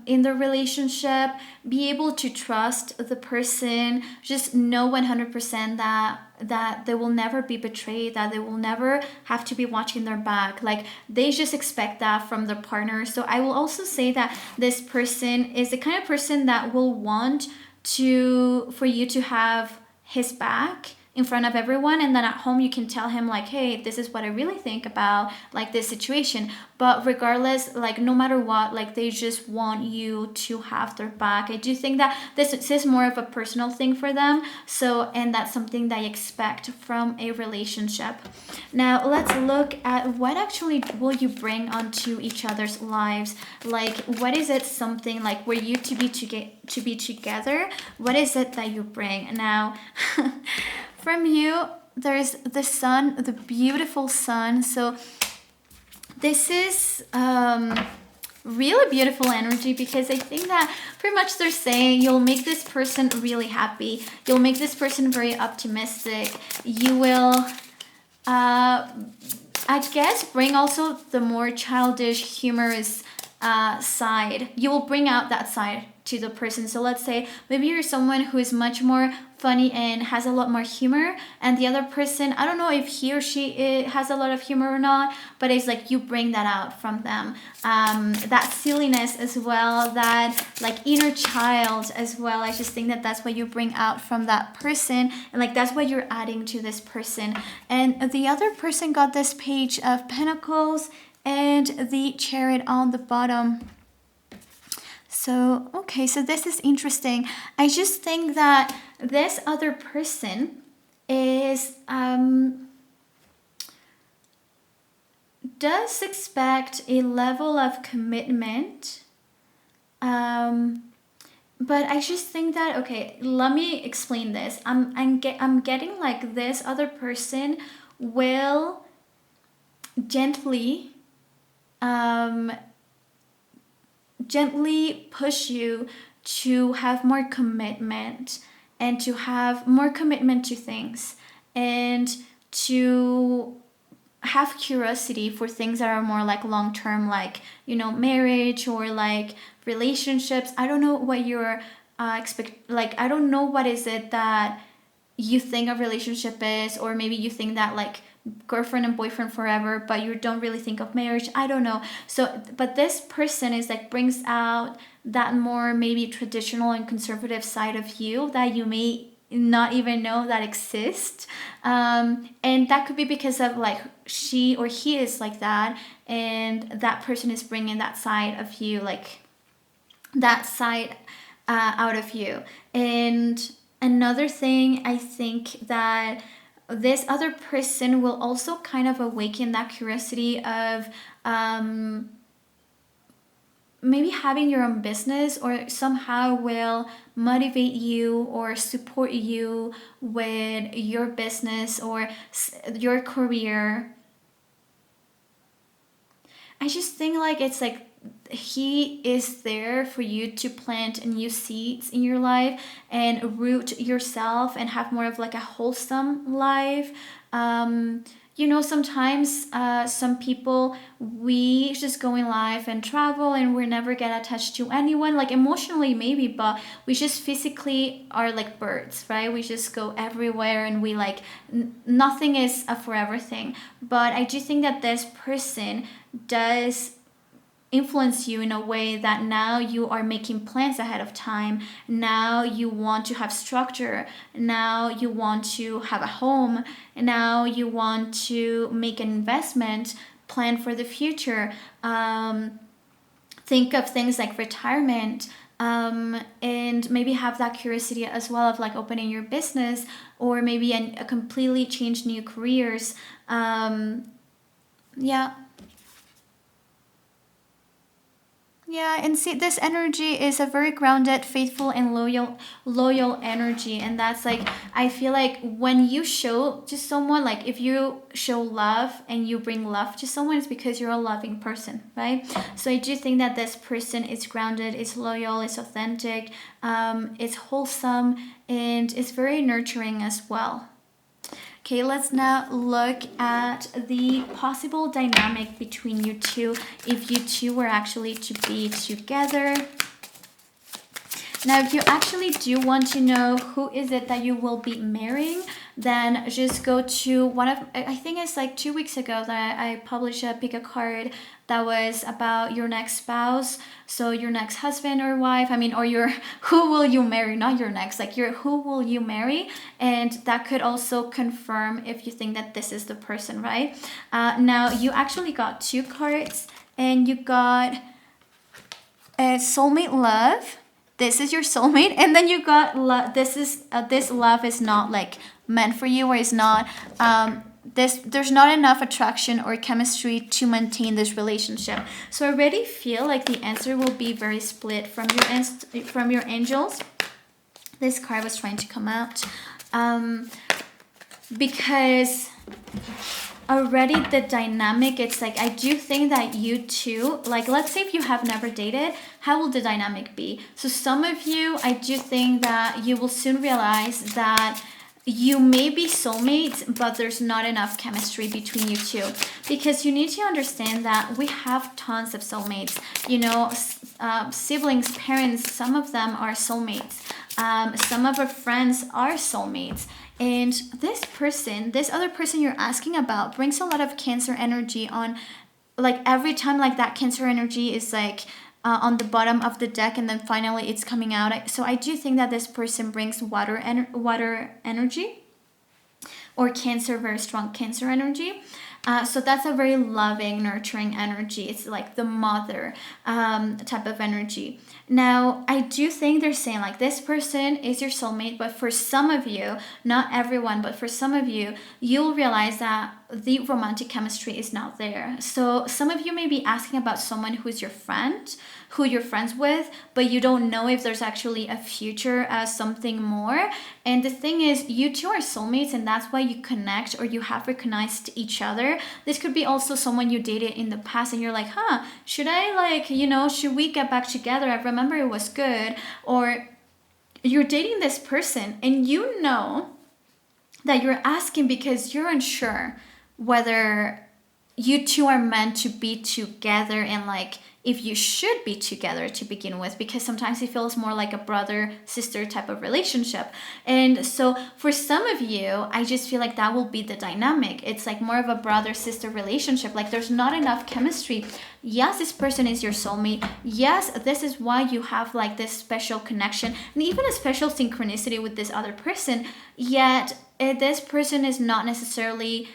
in the relationship, be able to trust the person, just know 100% that they will never be betrayed, that they will never have to be watching their back. Like, they just expect that from their partner. So I will also say that this person is the kind of person that will want for you to have his back in front of everyone, and then at home you can tell him like, hey, this is what I really think about like this situation. But regardless, like no matter what, like they just want you to have their back. I do think that this is more of a personal thing for them. So, and that's something that I expect from a relationship. Now let's look at what actually will you bring onto each other's lives. Like, what is it, something like were you to be together, what is it that you bring now? From you, there's the sun, the beautiful sun. So this is really beautiful energy, because I think that pretty much they're saying you'll make this person really happy. You'll make this person very optimistic. You will, I guess, bring also the more childish, humorous side. You will bring out that side to the person. So let's say maybe you're someone who is much more funny and has a lot more humor, and the other person, I don't know if he or she has a lot of humor or not, but it's like you bring that out from them, that silliness as well, that like inner child as well. I just think that that's what you bring out from that person, and like that's what you're adding to this person. And the other person got this Page of Pentacles and the Chariot on the bottom. So, okay, so this is interesting. I just think that this other person is, does expect a level of commitment. But I just think that, okay, let me explain this. I'm getting like this other person will gently push you to have more commitment, and to have more commitment to things, and to have curiosity for things that are more like long term, like, you know, marriage or like relationships. I don't know what your I don't know what is it that you think a relationship is, or maybe you think that like girlfriend and boyfriend forever, but you don't really think of marriage. I don't know. So, but this person is like brings out that more maybe traditional and conservative side of you that you may not even know that exists, and that could be because of like she or he is like that, and that person is bringing that side of you, like that side out of you. And another thing, I think that this other person will also kind of awaken that curiosity of maybe having your own business, or somehow will motivate you or support you with your business or your career. I just think like it's like he is there for you to plant new seeds in your life and root yourself and have more of like a wholesome life. You know, sometimes some people, we just go in life and travel and we never get attached to anyone, like emotionally maybe, but we just physically are like birds, right? We just go everywhere and we like nothing is a forever thing. But I do think that this person does influence you in a way that now you are making plans ahead of time. Now you want to have structure. Now you want to have a home. Now you want to make an investment, plan for the future. Think of things like retirement, and maybe have that curiosity as well of like opening your business, or maybe a completely change new careers. Yeah. Yeah, and see, this energy is a very grounded, faithful, and loyal energy, and that's like I feel like when you show to someone, like if you show love and you bring love to someone, it's because you're a loving person, right? So I do think that this person is grounded, is loyal, is authentic, is wholesome, and is very nurturing as well. Okay, let's now look at the possible dynamic between you two if you two were actually to be together. Now, if you actually do want to know who is it that you will be marrying, then just go to one of, I think it's like 2 weeks ago that I published a pick a card that was about your next spouse. So your next husband or wife, I mean, or your, who will you marry, not your next, like your, who will you marry? And that could also confirm if you think that this is the person, right? Now, you actually got 2 cards, and you got soulmate love. This is your soulmate, and then you got this love is not like meant for you, or is not there's not enough attraction or chemistry to maintain this relationship. So I already feel like the answer will be very split from your angels. This card was trying to come out because already the dynamic, it's like, I do think that you two, like, let's say if you have never dated, how will the dynamic be? So some of you, I do think that you will soon realize that you may be soulmates, but there's not enough chemistry between you two, because you need to understand that we have tons of soulmates, you know, siblings, parents, some of them are soulmates. Some of our friends are soulmates. And this person, this other person you're asking about, brings a lot of Cancer energy on, like, every time, like, that Cancer energy is like on the bottom of the deck, and then finally it's coming out. So I do think that this person brings water energy, or Cancer, very strong Cancer energy. So that's a very loving, nurturing energy. It's like the mother type of energy. Now, I do think they're saying, like, this person is your soulmate, but for some of you, not everyone, but for some of you, you'll realize that the romantic chemistry is not there. So some of you may be asking about someone who's your friend, who you're friends with, but you don't know if there's actually a future as something more. And the thing is, you two are soulmates, and that's why you connect, or you have recognized each other. This could be also someone you dated in the past, and you're like, should I, like, you know, should we get back together? I remember it was good. Or you're dating this person, and you know that you're asking because you're unsure whether you two are meant to be together, and, like, if you should be together to begin with, because sometimes it feels more like a brother sister type of relationship. And so for some of you, I just feel like that will be the dynamic. It's like more of a brother sister relationship. Like, there's not enough chemistry. Yes, this person is your soulmate. Yes, this is why you have, like, this special connection and even a special synchronicity with this other person. Yet this person is not necessarily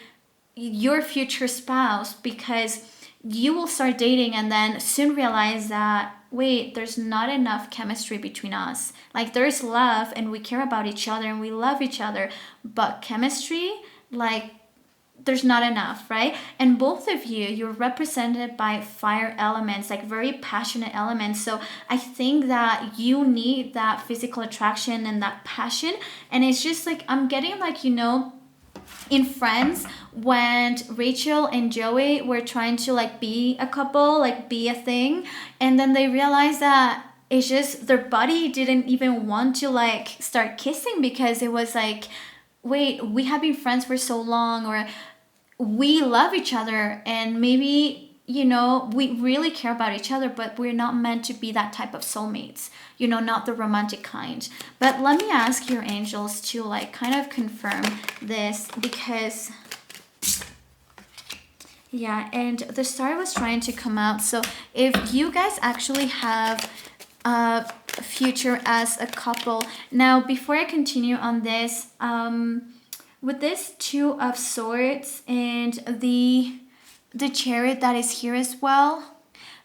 your future spouse, because you will start dating and then soon realize that, wait, there's not enough chemistry between us. Like, there's love and we care about each other and we love each other, but chemistry, like, there's not enough, right? And both of you, you're represented by fire elements, like very passionate elements. So I think that you need that physical attraction and that passion. And it's just like, I'm getting, like, you know, in Friends, when Rachel and Joey were trying to, like, be a couple, like, be a thing, and then they realized that it's just their body didn't even want to, like, start kissing, because it was like, wait, we have been friends for so long, or we love each other, and maybe, you know, we really care about each other, but we're not meant to be that type of soulmates, you know, not the romantic kind. But let me ask your angels to, like, kind of confirm this, because yeah, and the star was trying to come out. So if you guys actually have a future as a couple. Now, before I continue on this, with this Two of Swords and the Chariot that is here as well,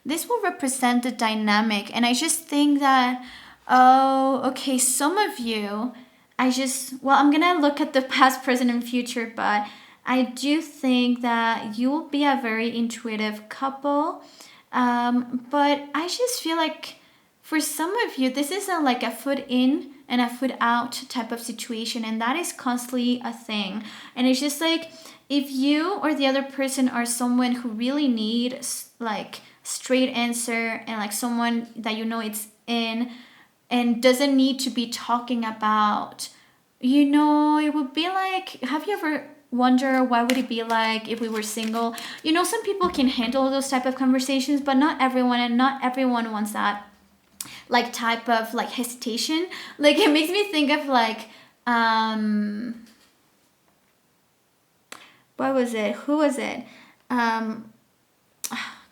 this will represent the dynamic. And I just think that, oh, okay, some of you, I'm gonna look at the past, present, and future, but I do think that you will be a very intuitive couple. But I just feel like for some of you, this is like a foot in and a foot out type of situation, and that is constantly a thing. And it's just like, if you or the other person are someone who really needs, like, straight answer, and, like, someone that you know it's in and doesn't need to be talking about, you know, it would be like, have you ever wonder what would it be like if we were single? You know, some people can handle those type of conversations, but not everyone, and not everyone wants that, like, type of, like, hesitation. Like, it makes me think of, like, what was it? Who was it?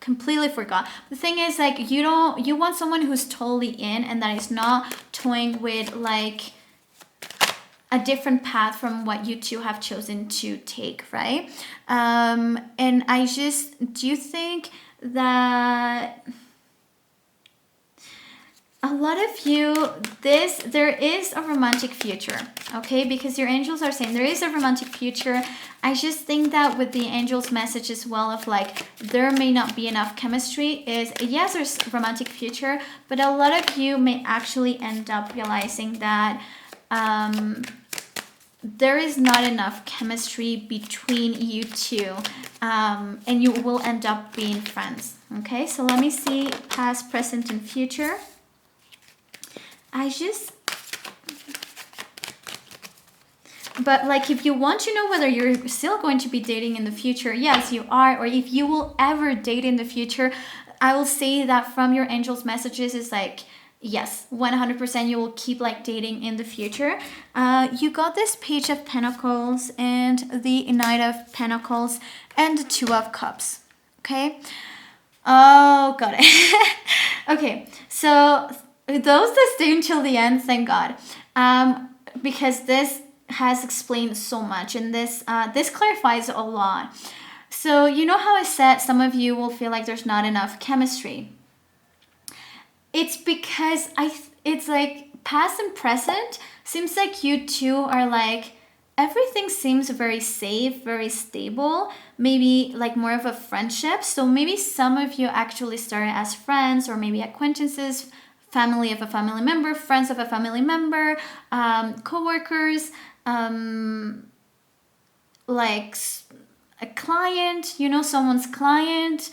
Completely forgot. The thing is, like, you want someone who's totally in, and that is not toying with, like, a different path from what you two have chosen to take, right? And I just do think that a lot of you, there is a romantic future, okay? Because your angels are saying there is a romantic future. I just think that with the angels' message as well of, like, there may not be enough chemistry, is, yes, there's a romantic future, but a lot of you may actually end up realizing that there is not enough chemistry between you two, and you will end up being friends. Okay, so let me see past, present, and future. But like, if you want to know whether you're still going to be dating in the future, yes, you are. Or if you will ever date in the future, I will say that from your angel's messages is like, yes, 100% you will keep like dating in the future. You got this Page of Pentacles and the Knight of Pentacles and the Two of Cups. Okay. Oh, got it. Okay, so those that stay until the end, thank God, because this has explained so much, and this clarifies a lot. So you know how I said some of you will feel like there's not enough chemistry. It's because it's like past and present seems like you two are like, everything seems very safe, very stable, maybe like more of a friendship. So maybe some of you actually started as friends, or maybe acquaintances, family of a family member, friends of a family member, co-workers, like a client, you know, someone's client,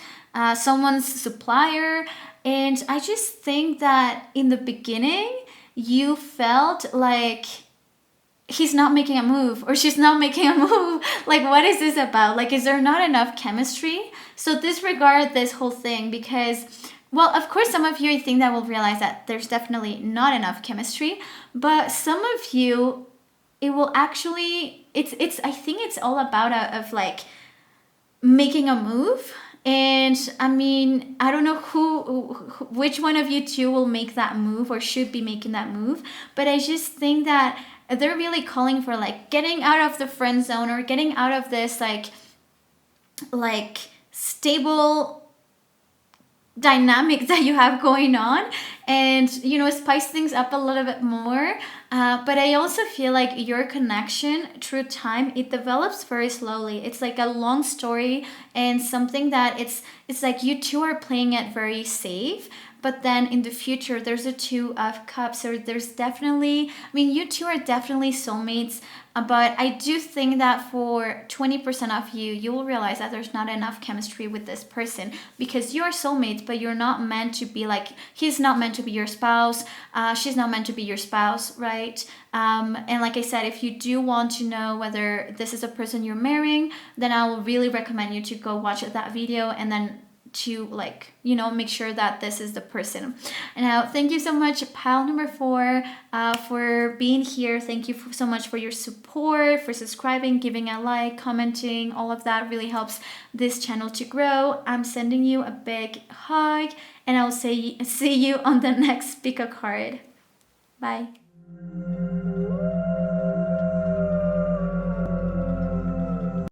someone's supplier. And I just think that in the beginning, you felt like he's not making a move or she's not making a move. Like, what is this about? Like, is there not enough chemistry? So disregard this whole thing, because, well, of course, some of you, I think, that will realize that there's definitely not enough chemistry. But some of you, it will actually, it's I think it's all about of like making a move. And I mean, I don't know which one of you two will make that move or should be making that move, but I just think that they're really calling for like getting out of the friend zone, or getting out of this like stable dynamic that you have going on, and you know, spice things up a little bit more. But I also feel like your connection through time, it develops very slowly. It's like a long story, and something that it's like you two are playing it very safe. But then in the future, there's a Two of Cups, or there's definitely, I mean, you two are definitely soulmates. But I do think that for 20% of you, you will realize that there's not enough chemistry with this person, because you're soulmates, but you're not meant to be like, he's not meant to be your spouse. She's not meant to be your spouse, right? And like I said, if you do want to know whether this is a person you're marrying, then I will really recommend you to go watch that video, and then to, like, you know, make sure that this is the person. And now, thank you so much, pile number 4, for being here. Thank you so much for your support, for subscribing, giving a like, commenting. All of that really helps this channel to grow. I'm sending you a big hug, and I'll see you on the next pick a card. Bye.